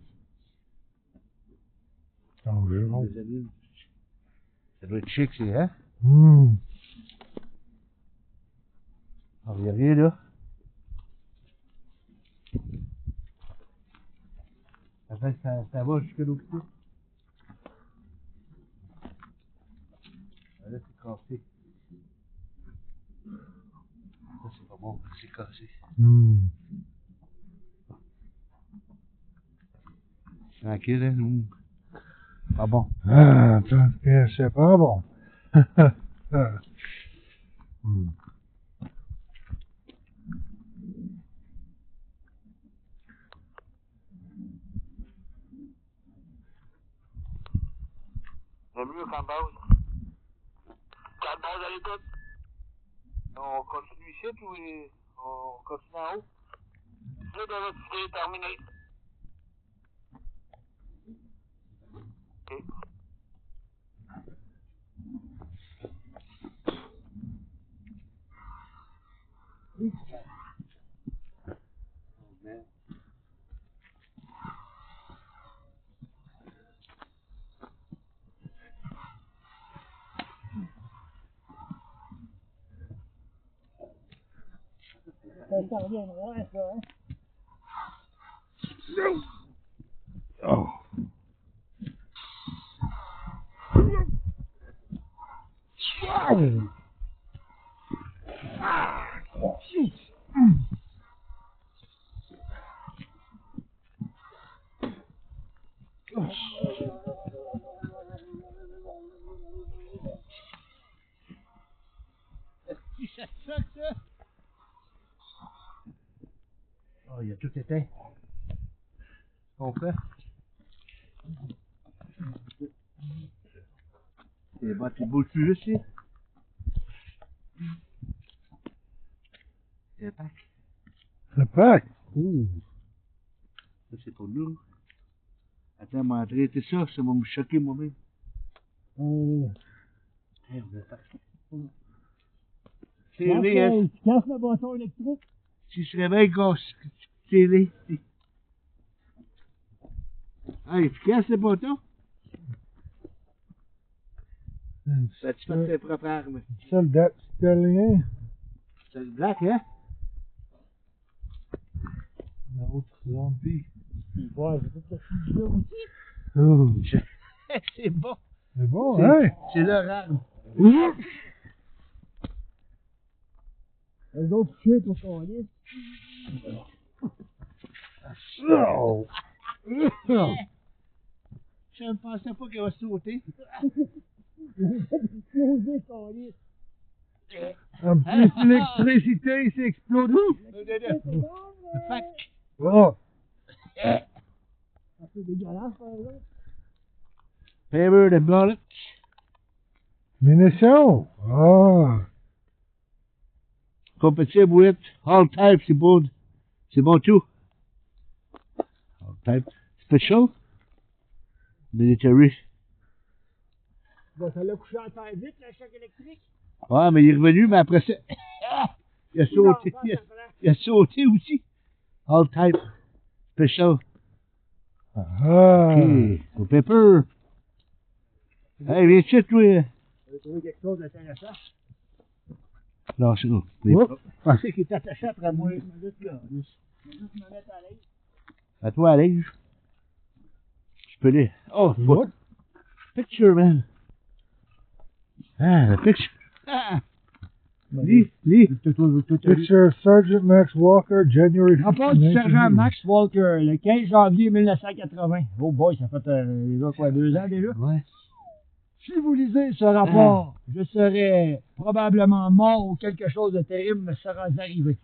je vois. Mezzanine. Ça doit être chic, c'est, hein? Ah, il n'y a rien là. Après, ça va jusqu'à l'autre côté. Ah, là, c'est cassé. Ça, c'est pas bon, c'est cassé. Tranquille, hein? Pas bon. Ah, c'est pas bon. C'est mieux qu'en base. Calmons à l'écoute. On continue ici ou on continue en haut? C'est de rectifier, terminé. Ok. Ça revient loin, ça, hein? Oh. Ça choque, ça? Oh, il a tout éteint. On fait. Et bah, tu bouges plus ici. Et un pack. Le pack. Ça, c'est pour nous. Attends, m'a traité ça, ça va me choquer moi-même. Hey, on a pas. Télé, hein? Tu casses le bâton électrique? Si je se réveille, gosse, télé. Ah, efficace le bâton? Ça tu fais tes propres armes. Celle d'Italien. C'est le black, hein? L'autre zombie. Ouais, j'ai tout le là aussi. Oh. C'est bon. C'est bon, hein? C'est leur arme. Les autres chiens pour qu'on lisse. Oh. Je ne pensais pas qu'elle va sauter. Posé qu'on lisse. En plus, l'électricité, c'est explosé. Fait Oh. C'est dégueulasse, par exemple. Paper the bullet. Munitions. Ah. Compétition bouette. All type, c'est bon. C'est bon tout. All type. Special. Military. Bon, ça l'a couché en terre vite, le choc électrique. Ouais, mais il est revenu, mais après ça. Il a sauté. Il a sauté aussi. All type. Special. Ah. OK. Au paper. Hey, viens ici, toi. J'ai trouvé quelque chose d'intéressant. Non, c'est non. Je pensais qu'il était attaché après moi. Je vais juste me mettre à l'aise. À toi, à l'aise. Je peux les. Oh, what? Picture, man. Ah, la picture. Ah. Lis. Picture Sergeant Max Walker, January 15, Rapport du sergent 1980. Max Walker, le 15 janvier 1980. Oh boy, ça fait déjà quoi, 2 ans déjà? Ouais. Si vous lisez ce rapport, je serais probablement mort ou quelque chose de terrible me sera arrivé.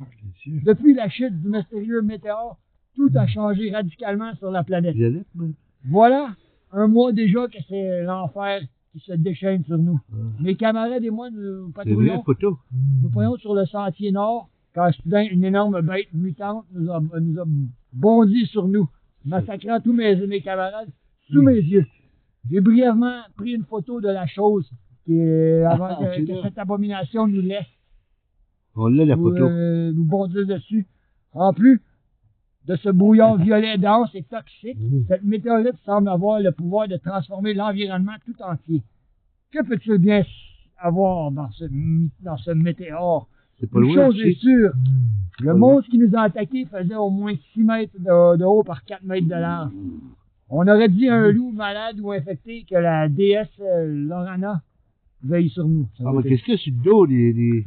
Depuis la chute du mystérieux météore, tout a changé radicalement sur la planète. Violette, man. Voilà un mois déjà que c'est l'enfer qui se déchaîne sur nous. Mes camarades et moi, nous C'est une vraie patrouillons. photo. Nous prenions sur le sentier nord quand soudain une énorme bête mutante nous a bondi sur nous, massacrant tous mes camarades sous mes yeux. J'ai brièvement pris une photo de la chose avant c'est que là. cette abomination nous laisse On l'a, la photo. nous bondir dessus. En plus de ce brouillard violet dense et toxique, cette météorite semble avoir le pouvoir de transformer l'environnement tout entier. Que peux-tu bien avoir dans ce météore? C'est pas Une loin, chose est aussi. sûre, le Pas monstre qui nous a attaqués faisait au moins 6 mètres de haut par 4 mètres de large. On aurait dit un loup malade ou infecté que la déesse Lorana veille sur nous. Ah, mais qu'est-ce que c'est le dos des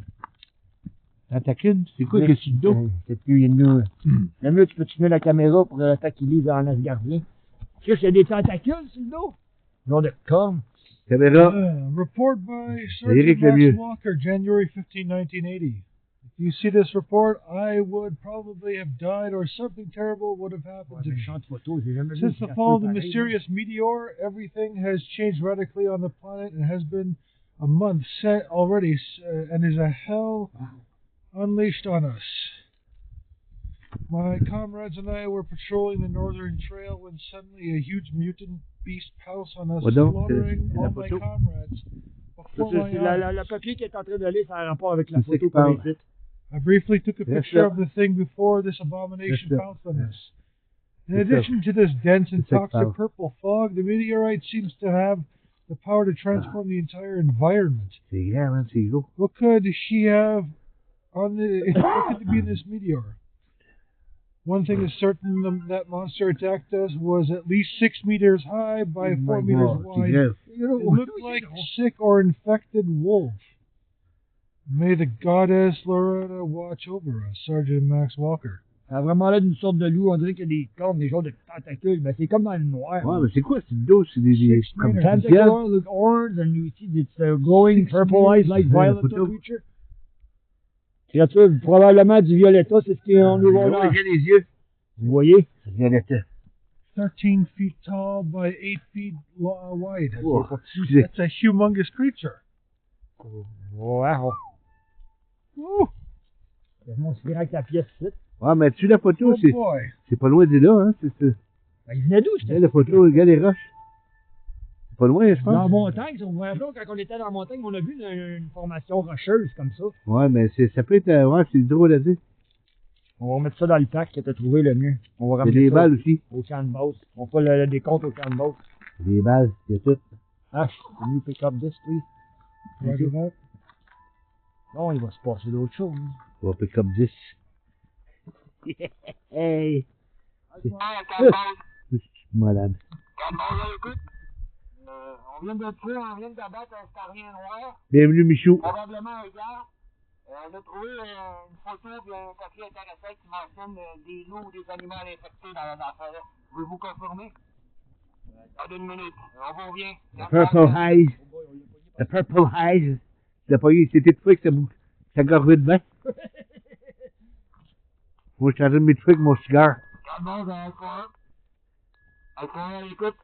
tentacules? C'est quoi que c'est le dos? C'est plus mieux. Le mieux, tu peux tuer la caméra pour le temps qu'il lise en Asgardien. Tu sais qu'il y a des tentacules sur le dos? Genre de cornes. Caméra. Report by Eric Sergeant Lemieux. Max Walker, January 15, 1980. If you see this report, I would probably have died or something terrible would have happened to me. Méchante photo, j'ai jamais vu Since une the fall of the pareille. mysterious meteor, everything has changed radically on the planet and has been a month set already and is a hell unleashed on us. My comrades and I were patrolling the northern trail when suddenly a huge mutant beast pounced on us, Well, don't- slaughtering la all my photo. comrades before my C'est eyes. le papier qui est en train de lire, ça a un rapport avec la C'est ça photo qui parle. qu'on incite. I briefly took a Yes, picture sir. of the thing before this abomination Yes, sir. pounced on us. In Yes, sir. addition to this dense and Yes, sir. toxic purple fog, the meteorite seems to have the power to transform the entire environment. C'est grand, man, c'est gros. What could she have on the? What could be in this meteor? One thing is certain: that monster attacked us was at least 6 meters high by 4 meters C'est wide. grand. It looked like a sick or infected wolf. May the goddess Loretta watch over us, Sergeant Max Walker. Ça a vraiment l'air d'une sorte de loup, on dirait qu'il y a des cornes, des genres de tentacules, mais c'est comme dans le noir. Ouais, mais c'est quoi, c'est le dos? C'est des Six comme meters. ciel. Tentacle look orange and you see it's glowing purple eyes like Ouais, la violet photo. creature. Créature probablement du violetta, c'est ce qu'on nous voit là. Regarde les yeux. Vous voyez? C'est violette. 13 feet tall by 8 feet wide. Oh, excusez. That's a humongous creature. Wow. Ouh. On se direct la pièce ici. Ouais, mais tu la photo, Oh c'est boy. c'est pas loin de là, hein, c'est ça. Ben, il venait d'où, Regarde c'était? la photo, regarde les roches. C'est pas loin, je Dans la pense. montagne, on voit quand on était dans la montagne, on a vu une formation rocheuse comme ça. Ouais, mais ça peut être, ouais, c'est drôle à dire. On va remettre ça dans le pack que t'as trouvé le mieux. On va Il y a ramener des ça balles aussi. au camp de base. On fait le décompte au camp de base. Des balles, il y a tout. Ah, can you pick up this, please? Thank you. Non, il va se passer d'autres choses. Hein. On va pick up 10. Hey! Ouais, calme-toi. Je suis malade. Calme-toi, écoute. On vient de tuer, on vient d'abattre un starien noir. Bienvenue, Michou. Probablement un gars. On a trouvé une photo et un papier intéressant qui mentionne des loups ou des animaux infectés dans la forêt. Pouvez-vous confirmer? Dans une minute. On vous revient. The Purple Haze. The Purple Haze. Tu l'as pas eu, c'était de trucs, ça gorgeait de vin. Moi, je suis en train de mettre avec mon cigare. Calme-toi, dans alcool. Alcool, écoute.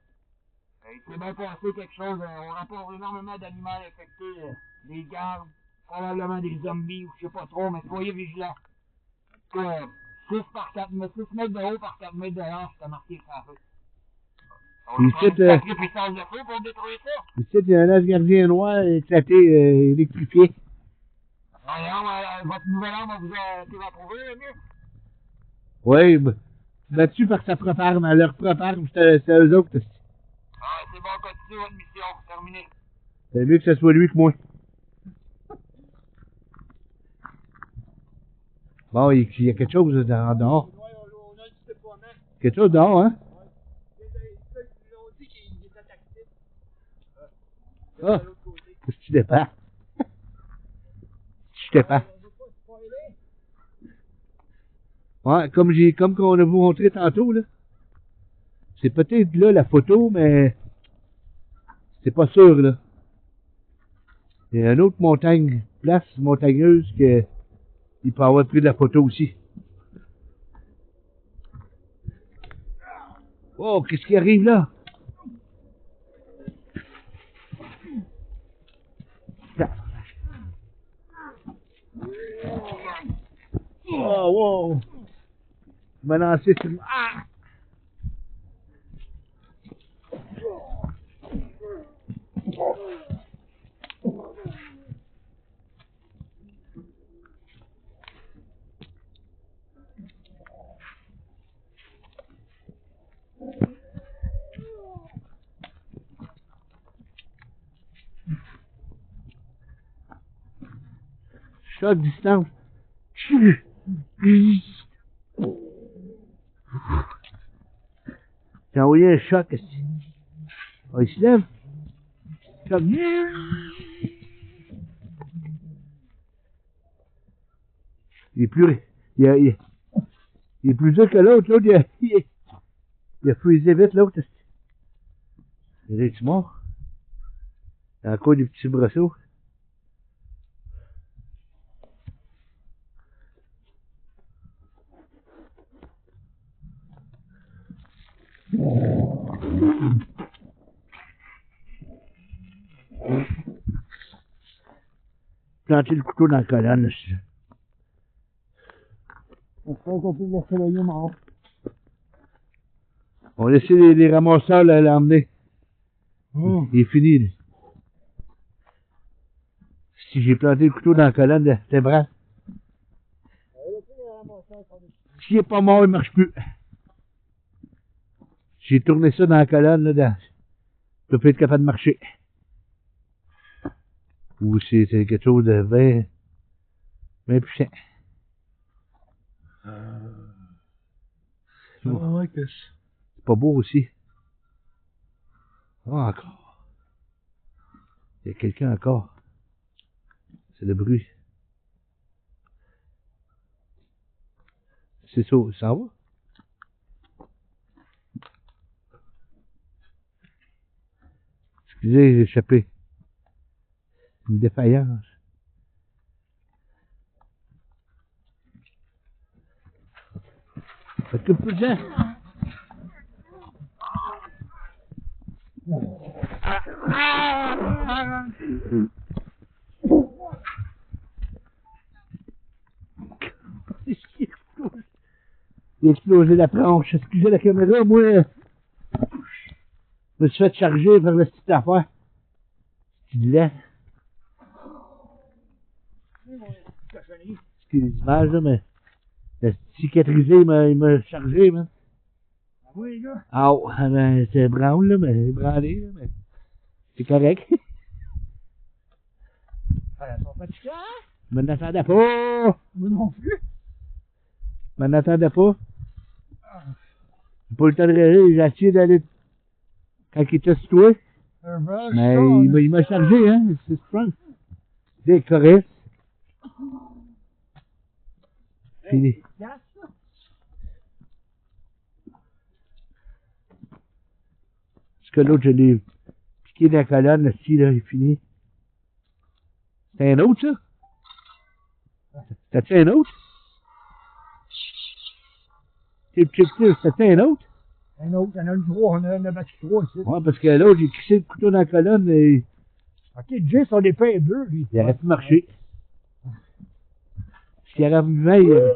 Il s'est bien passé quelque chose. On rapporte énormément d'animaux infectés. Des gardes, probablement des zombies, ou je sais pas trop, mais soyez vigilants. 6 mètres de haut par 4 mètres de large, c'est marqué frappé. On Il va prendre cite, une sacrée puissance de feu pour détruire ça. Ici, il y a un Asgardien noir éclaté, électrifié. Alors, votre nouvelle arme va vous approuver, le mieux? Oui, battu par sa propre arme. Leur propre arme, c'était eux autres. Ah, c'est bon, continuez votre mission. Terminé. C'est mieux que ce soit lui que moi. Bon, il y a quelque chose dehors. On a du déploiement. Quelque chose dehors, hein? Ils ont dit qu'il était actif. Ah, qu'est-ce que tu dépends? Je dépends. Ouais, comme on a vous montré tantôt, là. C'est peut-être là la photo, mais c'est pas sûr, là. Il y a une autre place montagneuse que il peut avoir pris de la photo aussi. Oh, qu'est-ce qui arrive là? Oh, wow! Il m'a lancé sur... Ah! Choc distance. J'ai envoyé un choc. Oh, il se lève. Choc. Il est plus, il est plus dur que l'autre. L'autre, il a freezé vite, l'autre. Il est mort. Il y a encore des petits brosseaux. Planter le couteau dans la colonne, là. On croit qu'on peut laisser le lieu mort. On laisse les ramasseurs l'emmener. Oh, Il est fini, là. Si j'ai planté le couteau dans la colonne de tes bras. S'il est pas mort, il marche plus. J'ai tourné ça dans la colonne, là, je peux être capable de marcher. Ou c'est quelque chose de 20 puissant. I don't like this. C'est pas beau aussi. Ah, encore. Il y a quelqu'un encore. C'est le bruit. C'est ça, ça va? Excusez, j'ai échappé. Une défaillance. Occupe-toi de ça. Il a explosé la planche. Excusez la caméra, moi. Je me suis fait charger vers la petite affaire. Tu disais. Excusez les images, là, mais Le cicatrisé, il m'a chargé, man. Ah oui, là. Ah, ben, c'est brown, là, mais branlé, là, mais c'est correct. Ah, ils sont fatigués, hein? Je m'en attendais pas. Moi non plus. Je m'en attendais pas. J'ai pas eu le temps de réagir, j'ai essayé d'aller quand il était sur toi. Un vrai Mais strong. il m'a chargé, hein, c'est strong. C'est correct. Fini. Casse, ça. Parce que l'autre, je l'ai piqué dans la colonne, ici, là, il est fini. C'est un autre, ça? C'était un autre? C'était un autre? Un autre, il y en a une trois, on a battu trois ici. Ouais, parce que l'autre, j'ai crissé le couteau dans la colonne et Ok, Jay, son épée est bleue, lui. il aurait pu marcher. S'il avait vivant, il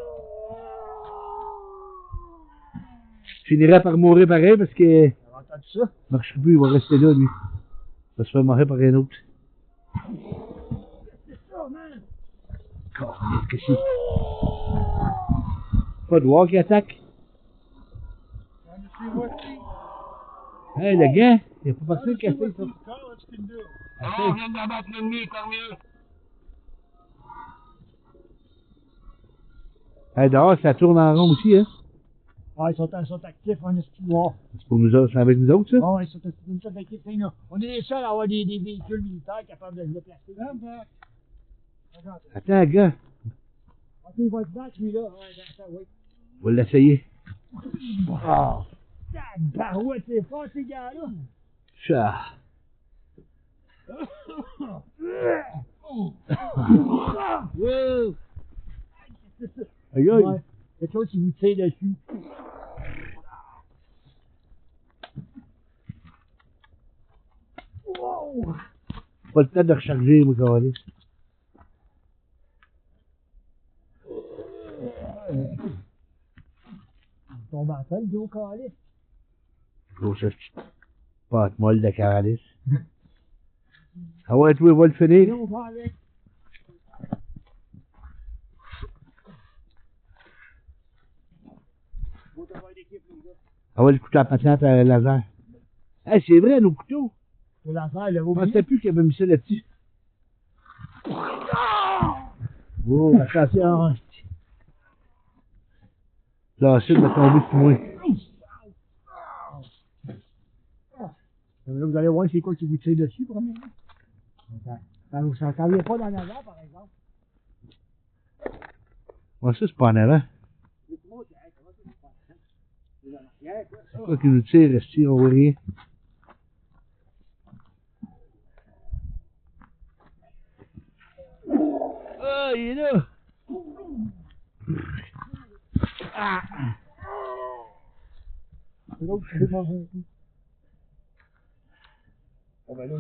finirait par mourir pareil parce que il T'as entendu ça? marche plus, il va rester là, lui. Il va se faire mourir par un autre. C'est ça, man. Qu'est-ce que c'est? Pas de voir qui attaque. Hey, le gars, il a pas passé le café, ça. Alors, on vient d'abattre l'ennemi, terminé. Hey, dehors, ça tourne en rond aussi, hein. Ah, ils sont actifs en espoir. C'est pour nous autres, c'est avec nous autres, ça? Ah, ils sont actifs. On est les seuls à avoir des véhicules militaires capables de se déplacer. Regarde. Attends, gars, Ok, il va être battre, lui-là. Ouais, ça, oui. on va l'essayer. Ah. Tabarouette, c'est fort, ces gars-là. Ça. Wow. Aïe, aïe. Ouais. Quelque chose qui vous tire dessus. Wow! Pas le temps de recharger, moi, Caroline. Ton mental, gros calice. Grosse pâte molle de calice. Ah ouais, toi, va le finir. Viens, on va avec. Faut avoir l'équipe, les gars. Ah ouais, le couteau à patente à laser. Hey, c'est vrai, nos couteaux. Le laser, le Je haut. pensais plus qu'il avait mis ça là-dessus. Oh, attention. Là, ça va tomber sur moi. Là, vous allez voir c'est quoi qui vous tire dessus, premièrement. Ça ne vient pas dans l'avant, par exemple. Ouais, ça, c'est pas en avant. C'est quoi qui nous tire ici, on voit rien. Ah, il est là! Ah! C'est là où je vais manger un coup. Ah ben là,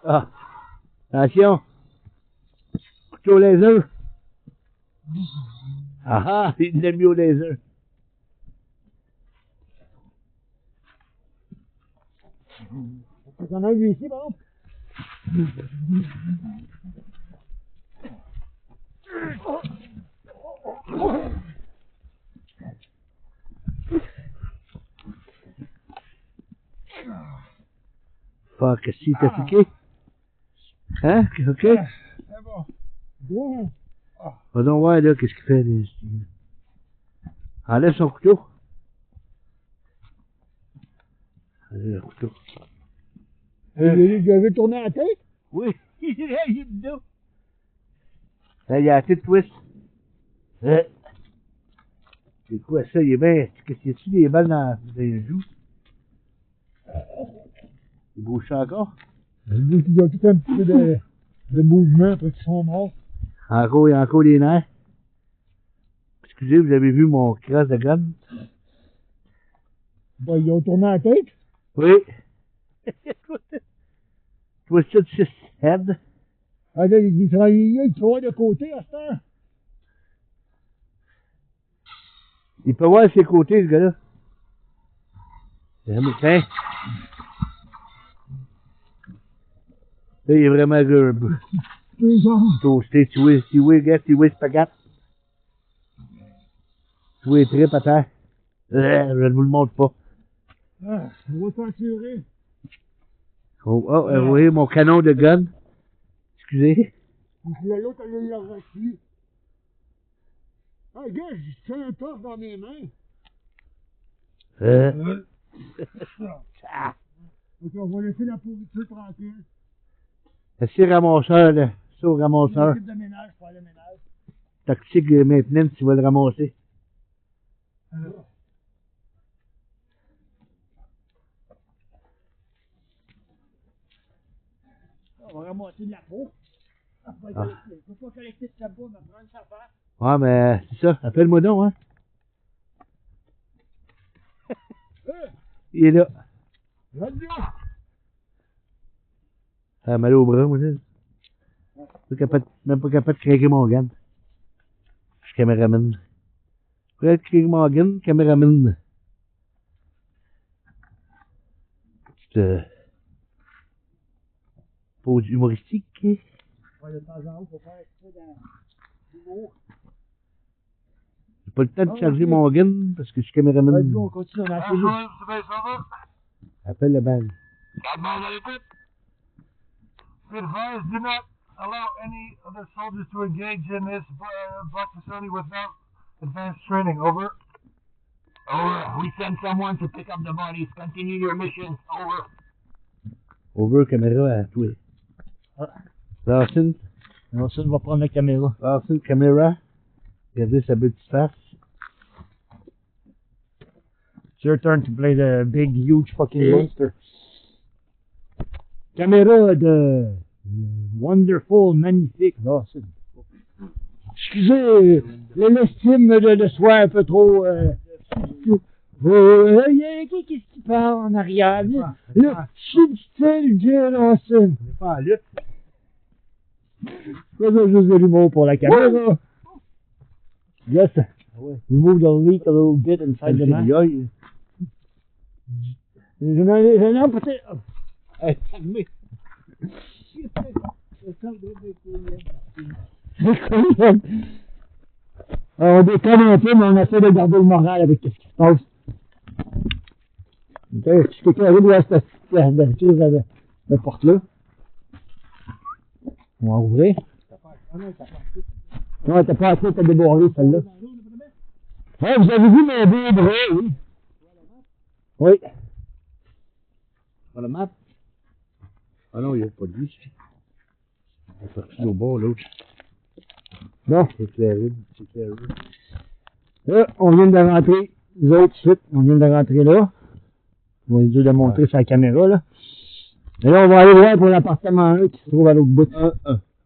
Ah! Attention! Couteau au laser! Ah ah! Il l'a mis au laser! T'en as un ici, par exemple? Fuck, si t'as piqué? Hein? Ok? C'est bon. Bien. Va donc voir là, qu'est-ce qu'il fait. Là. Enlève son couteau. Enlève le couteau. Vous avez tourné la tête? Oui, il est dedans. Là, il y a la tête twist. C'est quoi ça? Il est bien. Qu'est-ce qu'il y a-tu des balles dans les joues? Il bouge ça encore? Il y a tout un petit peu de mouvement après qu'ils sont morts. Encore, il y a encore des nerfs. Excusez, vous avez vu mon crasse de gun? Ben, ils ont tourné la tête. Oui. Twisted Six Head. Ah, là, il travaille de côté à ce temps. Il peut voir ses côtés, ce gars-là. Tiens. Là, il est vraiment toasté. Tu vois, gars, tu vois spaghetti. Tu vois les tripes à terre. Je ne vous le montre pas. Ah, on va s'assurer. Vous voyez mon canon de gun. Excusez. L'autre, elle l'a reçu. Ah, gars, j'ai fait un torse dans mes mains. Ok, on va laisser la pourriture tranquille. C'est ramasseur, là. C'est au ramasseur. L'équipe de ménage, faire le ménage. Toxique maintenant, tu vas le ramasser. On va ramasser de la peau. On va pas collecter de sa peau, mais prendre sa face. Ouais, mais c'est ça. Appelle-moi donc, hein. Il est là. Ça a mal au bras, moi, là. Même pas capable de craquer mon gun. Je suis caméraman. Je pourrais craquer mon gun, caméraman. Petite pause humoristique. Ouais, de temps en temps, faut faire ça dans l'humour. J'ai pas le temps de charger mon gun parce que je suis caméraman. Vas-y, on continue, on a assez vite. Appelle le bal. Advise, do not allow any other soldiers to engage in this black facility without advanced training. Over. Over. We send someone to pick up the bodies. Continue your mission. Over. Over, caméra à toi. Larson. Larson va prendre la caméra. Larson, caméra. Regardez sa petite face. It's your turn to play the big, huge fucking monster. Caméra de Wonderful, magnifique, Larson. Excusez, l'estime de soi un peu trop... Qu'est-ce qui parle en arrière? Le subtil J. Larson. On n'est pas en lutte. Faisons juste de l'humour pour la caméra. Just remove the leak a little bit inside the mask. Je n'ai peut-être... Hey, calmez. On déconne un peu, mais on essaie de garder le moral avec ce qui se passe. Ok, je suis quelqu'un de cette crise de porte-là. On va ouvrir. Non, t'as pas assez, t'as déboré celle-là. Ouais, vous avez vu mon beau bras, oui. Oui. Sur la map? Ah non, il n'y a pas de lui. Il est parti au bord, l'autre. Bon. C'est éclairé. C'est éclairé. Là, on vient de rentrer, nous autres, suite, on vient de rentrer là. On va dire de montrer sur la caméra, là. Et là, on va aller voir pour l'appartement 1 qui se trouve à l'autre bout.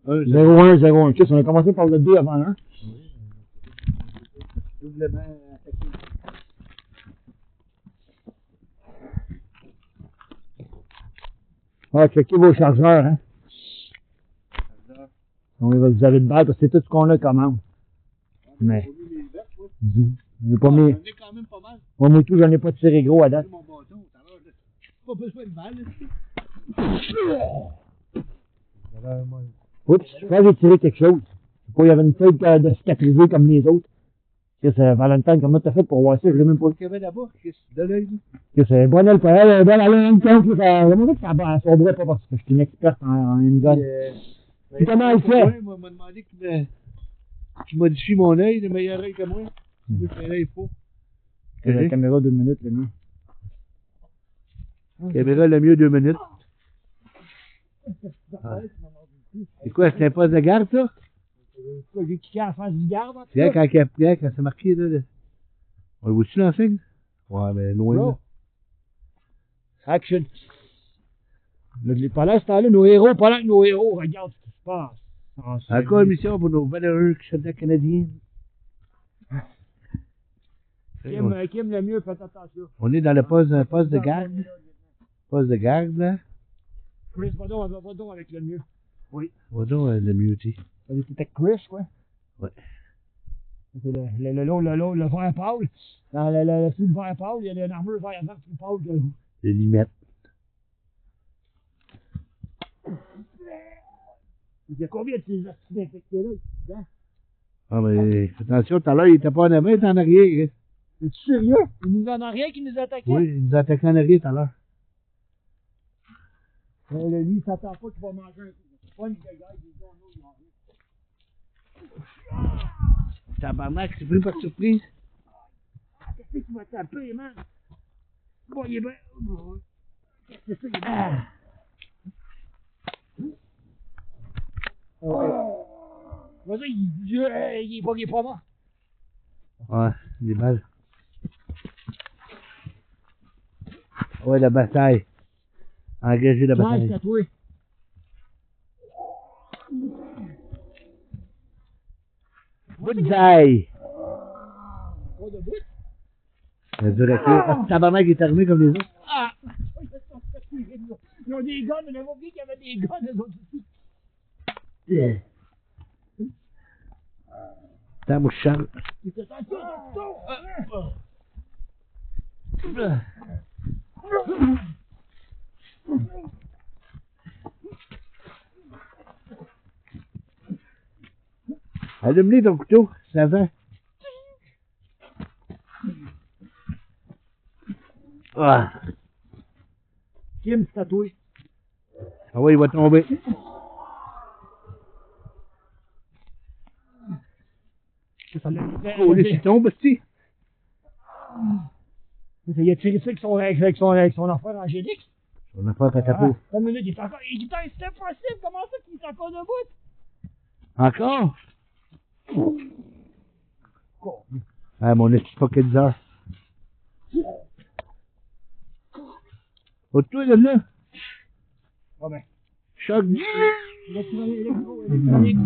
01, 01. Qu'est-ce qu'on a commencé par le 2 avant 1? Doublement attaqué. Ah, checkez vos chargeurs, hein. On va vous avez de balles parce que c'est tout ce qu'on a comme arme. Mais. J'ai pas mis. J'en ai quand même pas mal. Moi, moi tout, j'en ai pas tiré gros à date. Mon bâton, ça va. Pas besoin de balle, ici. Oups, je crois que j'ai tiré quelque chose. Je sais pas, il y avait une feuille de cicatriser comme les autres. Qu'est-ce que Valentine, comment t'as fait pour voir ça? Je l'ai même pas. Qu'est-ce qu'il y avait là-bas? Qu'est-ce de l'œil? Qu'est-ce que c'est? Bonne elle, elle a une compte, ça. J'aimerais que ça sombrait pas parce que je suis une experte en handgun. Puis comment elle fait? Moi, m'a demandé qu'il modifie mon œil, le meilleur œil que moi. C'est un œil faux. La caméra 2 minutes, le mieux. Caméra le mieux 2 minutes. Ah. C'est quoi, c'est un poste de garde, ça? J'ai cliqué à la face du garde. C'est quand c'est marqué, là. On le voit-tu, l'enseigne? Ouais, mais loin, là. Action. Pendant ce temps-là, pendant que nos héros regardent ce qui se passe. Encore une mission pour nos valeureux soldats canadiens. Kim, le mieux, faites attention. On est dans le poste de garde. Poste de garde, là. Chris, va donc avec le mieux. Oui. Va donc le mieux, tu sais. C'était Chris, quoi. Ouais. C'est le vert pâle. Dans le sous vert pâle, il y a une armure vert plus pâle que l'autre. Les limettes. Il y a combien de ces acides infectés-là dedans? Ah, mais attention, tout à l'heure, il était pas en avant, il était en arrière. Hein. Es-tu sérieux? Il nous en a rien qui nous attaquait? Oui, il nous attaquait en arrière tout à l'heure. Lui, il s'attend pas qu'il va manger un coup. C'est pas une gars, il dit non, non, il en rien. Tabarnak, c'est pris par surprise. Qu'est-ce que tu vas taper, man? Bon, il est bien. Qu'est-ce que c'est, il est bien? Vas-y, il est pas mort. Ouais, il est mal. Ouais, la bataille. Engager la bataille. Tatoué. Bullseye! Pas de bout? Le directeur. Ah, tabarnak, il est armé comme les autres. Ah! Ils ont des guns, on avait oublié qu'il y avait des guns, eux autres aussi. Yeah. Attends, moi, je charge. Allume-les ton couteau, ça va. Ah. Kim, c'est tatoué. Ah ouais, il va tomber. Oh, laisse-il tomber, aussi. Il a tiré ça avec son affaire angélique. On a pas à ta peau. Une minute, il est encore. Il dit, c'est impossible, comment ça qu'il est encore debout? Encore? Ah, mon esti pocket d'heure. Au-dessus de là. Ah ben. Choc. Électronique.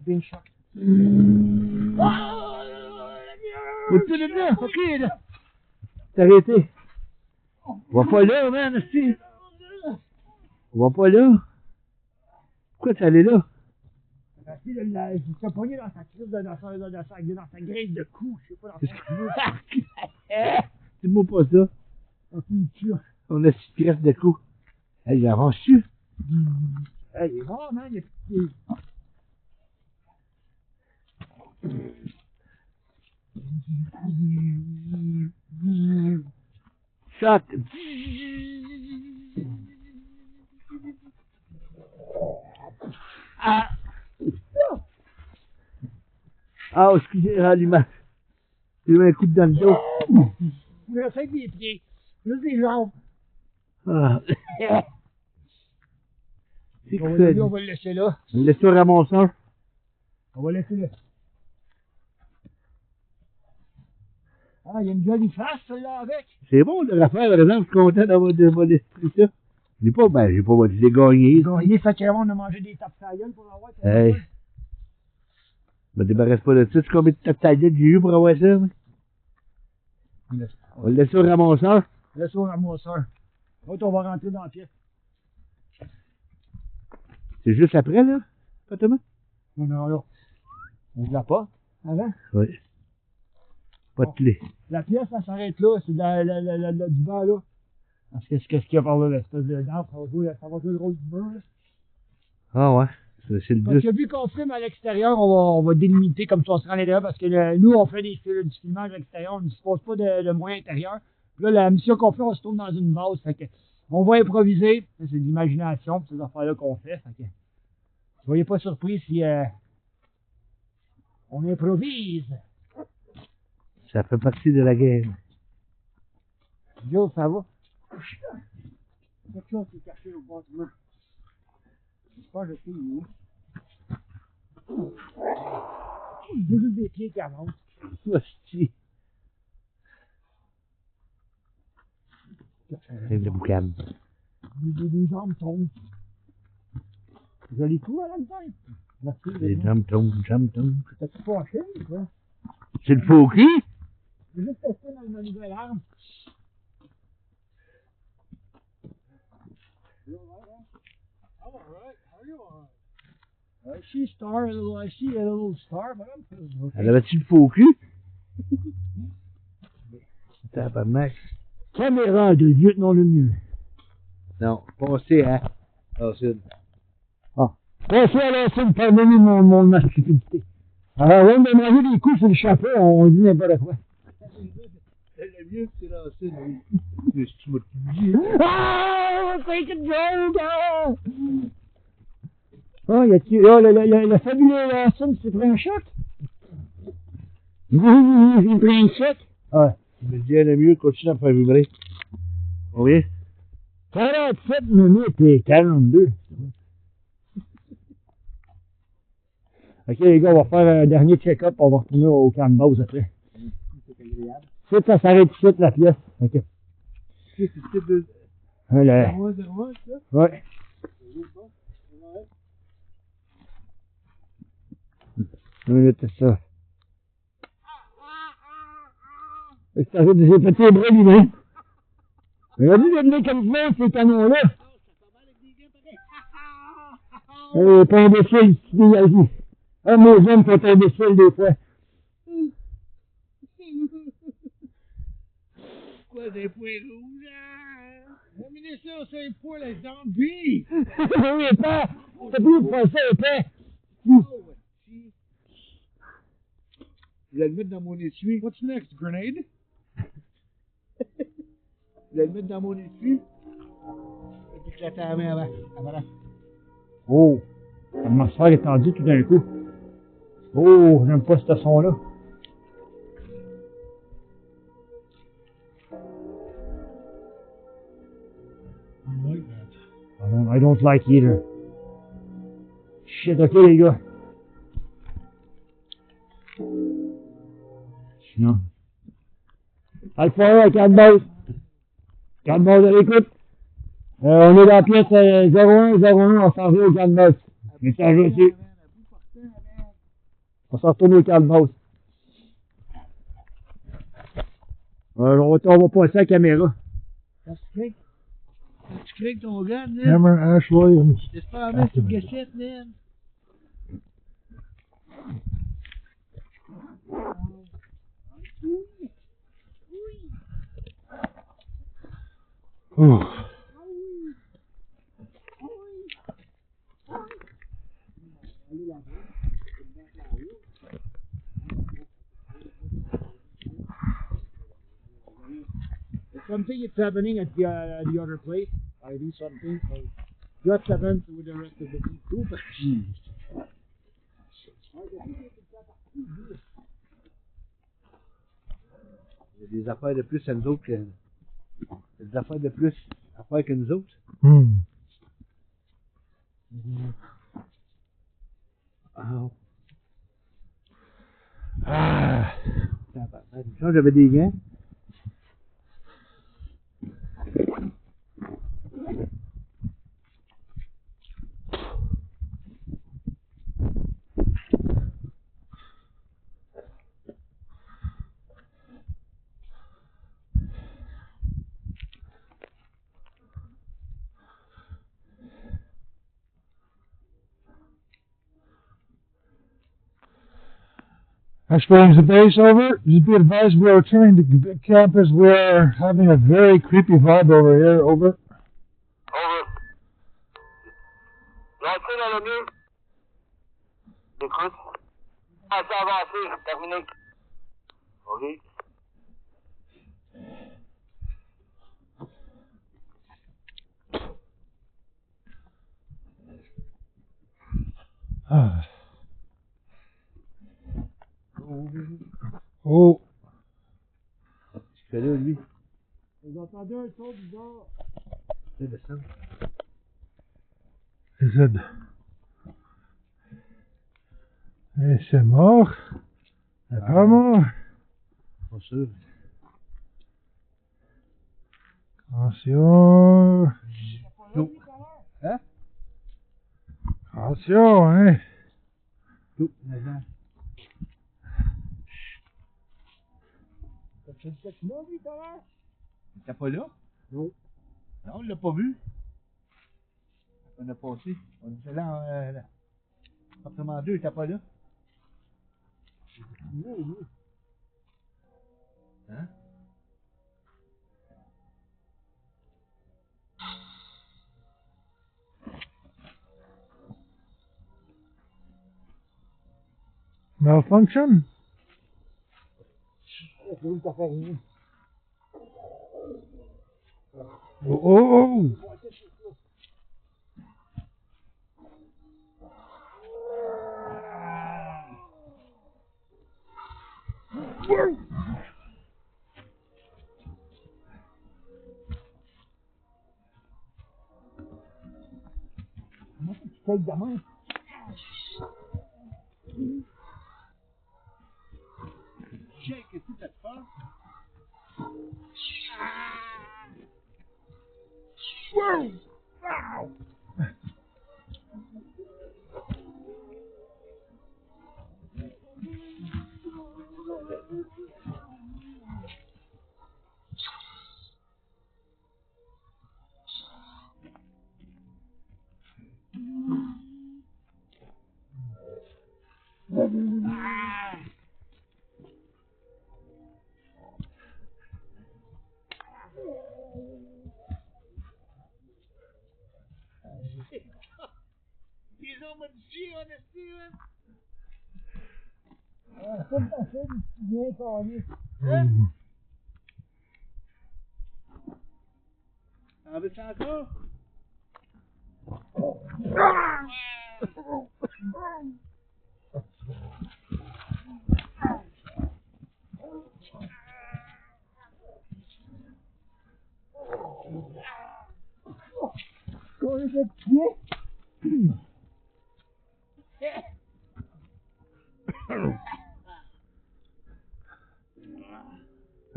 Bien choc. Au-dessus de là, ok, là. T'as arrêté. On va pas là, man, esti. On va pas là. Pourquoi t'es allé là? Il s'est pogné dans sa crise, dans sa graisse de cou, je sais pas, dans son cheveu. Dis-moi pas ça. On a 6 graisses de cou. Hey, il avance-tu? Hey, il est rare, man. Shot. Ah! Ah, excusez, l'image. J'ai eu un coup de dans le dos. Il a fait des pieds. Juste des jambes. Ah. C'est On que va, ça. on va le laisser là. On laisse ça ramasseur. On va le laisser là. Ah, il y a une jolie face, celle-là, avec. C'est bon, le affaire, par exemple, je suis content d'avoir de mon esprit, ça. J'ai pas je l'ai gagné. Il est sacrément, on a mangé des tapes à gueule pour avoir. Hey. Je me débarrasse pas de ça. Tu sais combien de tapes à gueule j'ai eu pour avoir ça, moi? On le laisse au ramasseur. Laisse au ramasseur. L'autre, on va rentrer dans la pièce. C'est juste après, là, Fatima? Non, là. On l'a pas, avant? Oui. Pas de clé. La pièce, elle s'arrête là. C'est du banc, là. Parce que qu'est-ce qu'il y a par là, l'espèce de dent, ça va jouer le rôle du mur, là. Ah ouais. C'est le Parce but. que vu qu'on filme à l'extérieur, on va délimiter comme ça on sera à l'intérieur parce que nous, on fait du filmage à l'extérieur, on ne dispose pas de moyens intérieurs. Puis là, la mission qu'on fait, on se trouve dans une base. Fait que on va improviser. C'est de l'imagination, ces affaires-là qu'on fait. Fait que soyez pas surpris si on improvise. Ça fait partie de la game. Joe, ça va? Quelque chose qui est caché au bâtiment. Je sais pas, je sais où. J'ai juste des pieds qui avancent. Hostie. C'est le boucan. Les jambes tombent. Joli coup à la dedans. Merci. Les jambes tombent. T'as-tu fâché, quoi? C'est le faux qui? J'ai juste testé ma nouvelle arme. I see star, I see a little star, but I'm Elle avait-tu le faux cul? Tabarnak. Caméra de lieutenant Lemieux. Non, passez à Racine. Passez à la scène, pardonnez ma stupidité. Alors, on va manger des coups sur le chapeau, on dit n'importe quoi. Le mieux, c'est Racine, oui. Tu m'as tout dit. Ah, take a joke! Oh, le fabuleux Racine s'est pris un choc? Il pris un choc? Ouais. Je me dis, le mieux, continue à faire vibrer. Oui? 47 minutes et 42. Ok, les gars, on va faire un dernier check-up, on va retourner au camp de base après. Ça s'arrête tout de suite, la pièce. Ok. C'est de... Voilà. 0-0, ça? Ouais. Une minute, c'est ça. Ça fait des petits bras lui-même. Il a dû devenir comme ça, ces canons-là. Pas imbécile, tu dis, vas-y. Ah, mes hommes sont imbéciles des fois. Quoi, des points rouges? On met ça sur les poils, les zombies! Oui, pas. C'est plus de passer épais. Je vais le mettre dans mon étui. What's next, grenade? Je vais le mettre dans mon étui. Et puis éclater la main avant. Voilà. Oh, l'atmosphère est tendue tout d'un coup. Oh, j'aime pas ce son-là. I like that. I don't like either. Shit, ok les gars. Non. Alpha 1 à 4 balles. 4 balles à l'écoute. On est dans la pièce 0101, on s'en va au camp de base. Message aussi. On s'en retourne au camp de base. On va passer à la caméra. Tu cliques ton gun, man? Hammer, Ash Williams. J'espère en mettre une gâchette, man. Ooh. Something is happening at the other place. I do something. Just happened to the rest of the team too, but Il y a des affaires de plus à nous autres que... Il y a des affaires de plus à faire que nous autres. Hmm. Ah. Ah. Ça, j'avais des gants. Ash Williams, the base over. Just be advised we are returning to camp as we're having a very creepy vibe over here. Over. Over. Racine à Lemieux. Écoute. Ah, ça avancé, terminé. OK. Ah. Oh. Je fais là, lui. vous entendez un son bizarre. C'est le sang. Is it? Et c'est mort. C'est pas mort. Pas sûr. Attention. Non. Hein? Attention, hein. Non, maintenant. Tu m'as vu tout à l'heure? Il était pas là? Non. Non, on l'a pas vu. On a passé. On était là. L'appartement 2, il était pas là. Oui. Hein? Malfunction? C'est où t'as fait rien? Oh, oh, oh. Comment tu fais de main? Jake, qu'est-ce que tu te passes? Whoa! Wow! Ils ont modifié, on a su, hein? C'est le passé, tu viens calé. Ooh. En veux-tu encore? Qu'on est pied.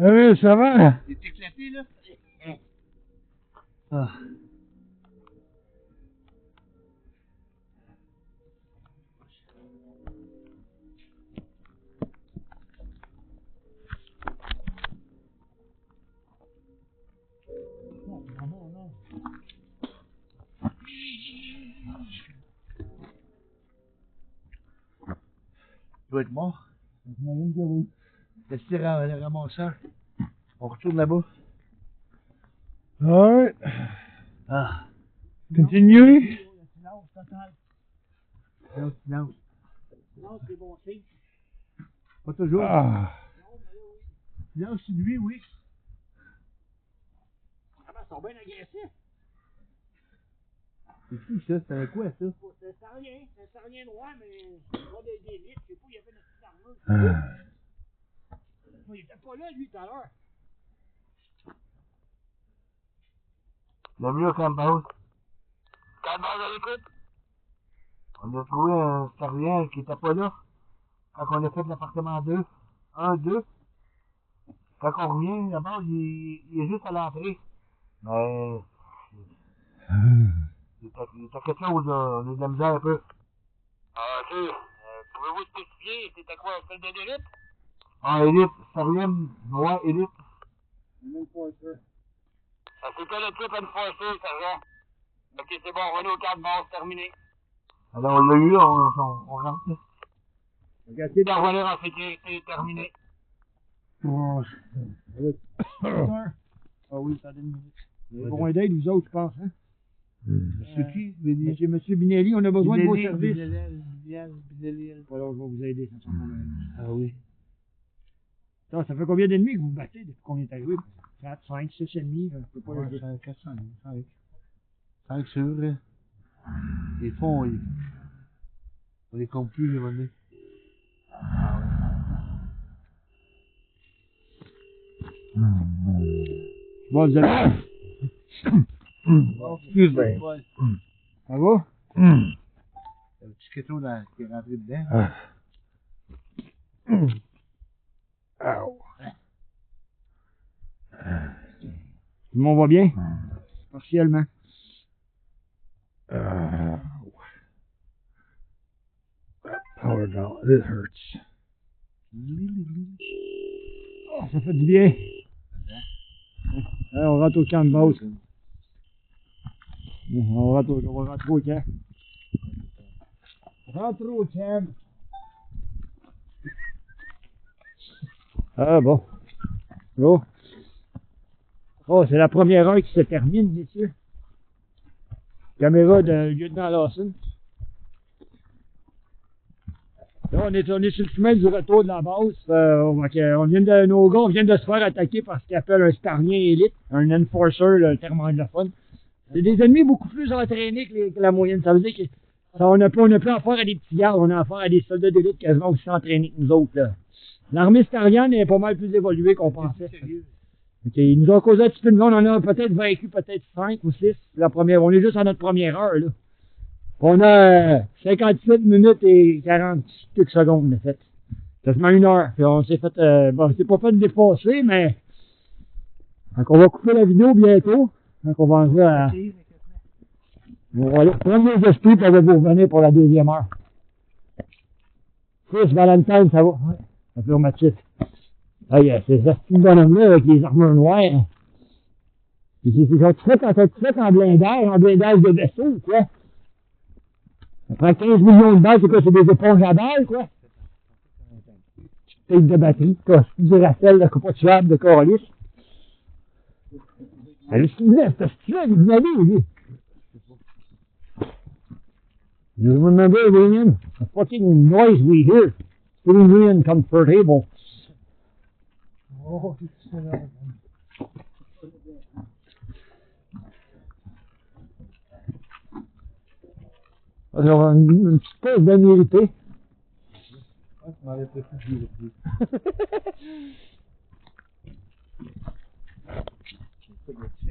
Ah oui, ça va? Il est éclaté, là? Ah. Il doit être mort. J'imagine que oui. Laisse-le le ramasseur. On retourne là-bas. All right. Ah. Continue. Le silence total. Non, non. Silence, c'est bon signe. Pas toujours. Ah. Non, c'est lui, oui. Ah ben, ils sont bien agressifs. C'est qui ça? C'est un quoi, ça? C'est un sarien noir, mais pas d'élite. Je sais pas, il a fait une petite armure. Ah. Il était pas là, lui, tout à l'heure. Le mieux comme base. Calme-toi à l'écoute. On a trouvé un sarien qui était pas là. Quand on a fait l'appartement 2. 1, 2. Quand on revient, d'abord, il est juste à l'entrée. Mais. Il était quelque chose, là. On a de la misère un peu. Ah, ok. Pouvez-vous spécifier, c'était quoi, celle de l'élite? Ah, élite, sarien, noir, élite. Même pas sûr. C'était le type enforcé, sergent. Ok, c'est bon, revenez au cadre base, terminé. Alors, on l'a eu, on rentre là. Essayez de revenir en sécurité, terminé. Oh. Ah oui, ça donne une minute. Vous avez besoin d'aide, vous autres, je pense, hein? C'est qui? Monsieur Binelli, on a besoin de vos services. Binelli. Voilà, je vais vous aider, ça sera pas mal. Ah oui. Ça fait combien d'ennemis que vous battez depuis qu'on est arrivé? 4, 5, 6 ennemis, je peux pas le dire. 5, 4, 5. 5 sûrs. Ils font, on les compte plus, les monnaies. Bon, vous avez... Excuse-moi. Ça va? Il y a un petit keto qui est rentré dedans. Ow. Tout le monde va bien? Partiellement. That power down. It hurts. Oh, ça fait du bien. Allez, on rentre au camp de base. On va rentrer au camp. Rentre au Cham. Ah bon. Oh. Oh, c'est la première heure qui se termine, messieurs. Caméra de lieutenant Lawson. Là, on est sur le chemin du retour de la base. Nos gars viennent de se faire attaquer par ce qu'ils appellent un Starnien élite, un enforcer, le terme anglophone. C'est des ennemis beaucoup plus entraînés que la moyenne. Ça veut dire qu'on n'a plus affaire à des petits gars, on a affaire à des soldats d'élite quasiment aussi entraînés que nous autres. L'armée starienne est pas mal plus évoluée qu'on pensait. Okay, ils nous ont causé un petit peu de monde, on en a peut-être vaincu peut-être 5 ou 6 la première. On est juste à notre première heure là. On a 57 minutes et 40 quelques secondes de fait. Quasiment 1 heure. Puis on s'est fait bon, c'est pas fait de dépasser, mais donc on va couper la vidéo bientôt. Donc on va en à. On va aller prendre les esprits et on va vous revenir pour la deuxième heure. Chris Valentine, ça va? Ouais. Affirmatif. Ah, c'est ça, petit bonhomme-là avec les armures noires. Ils sont tous faits en blindage de vaisseau, quoi. Ça prend 15 millions de balles, c'est quoi? C'est des éponges à balles, quoi. Tête de batterie, quoi. C'est du Racel, là, pas tuable de Corliss. Allez, ce style-là, il vous avez, lui. You remember, William? The fucking noise we hear. Feeling me uncomfortable. Oh, c'est là. Alors, une petite pause bien méritée.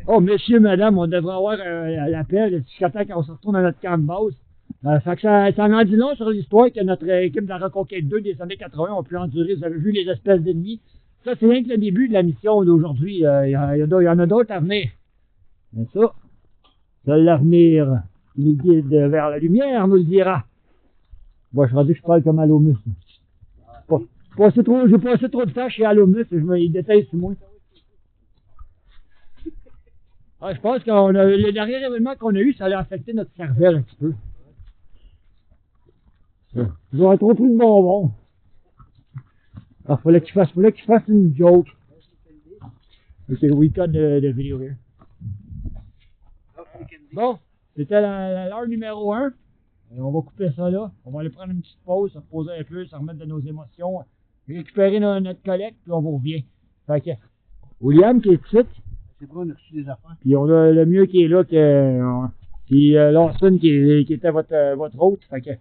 Oh, messieurs, madame, on devrait avoir l'appel jusqu'à temps qu'on se retourne à notre camp de base. Ça en dit long sur l'histoire que notre équipe de la Reconquête 2 des années 80 a pu endurer. Vous avez vu les espèces d'ennemis. Ça, c'est rien que le début de la mission d'aujourd'hui. Il y en a d'autres à venir. Mais ça, c'est l'avenir nous guide vers la lumière, nous le dira. Moi, je crois que je parle comme Alomus. J'ai passé trop de temps chez Alomus et il détaille sur moi. Ah, je pense que le dernier événement qu'on a eu, ça a affecté notre cervelle un petit peu. J'aurais trop pris de bonbons. Alors, fallait que je fasse une joke. Ok, we cut the video here. Bon, c'était l'heure numéro 1. Et on va couper ça là. On va aller prendre une petite pause, se reposer un peu, se remettre de nos émotions, récupérer notre collecte, puis on vous revient. Fait que, William qui est ici. C'est bon, on a reçu des affaires. Puis on a le mieux qui est là puis Lawson qui était votre hôte. Fait que,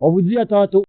on vous dit à tantôt.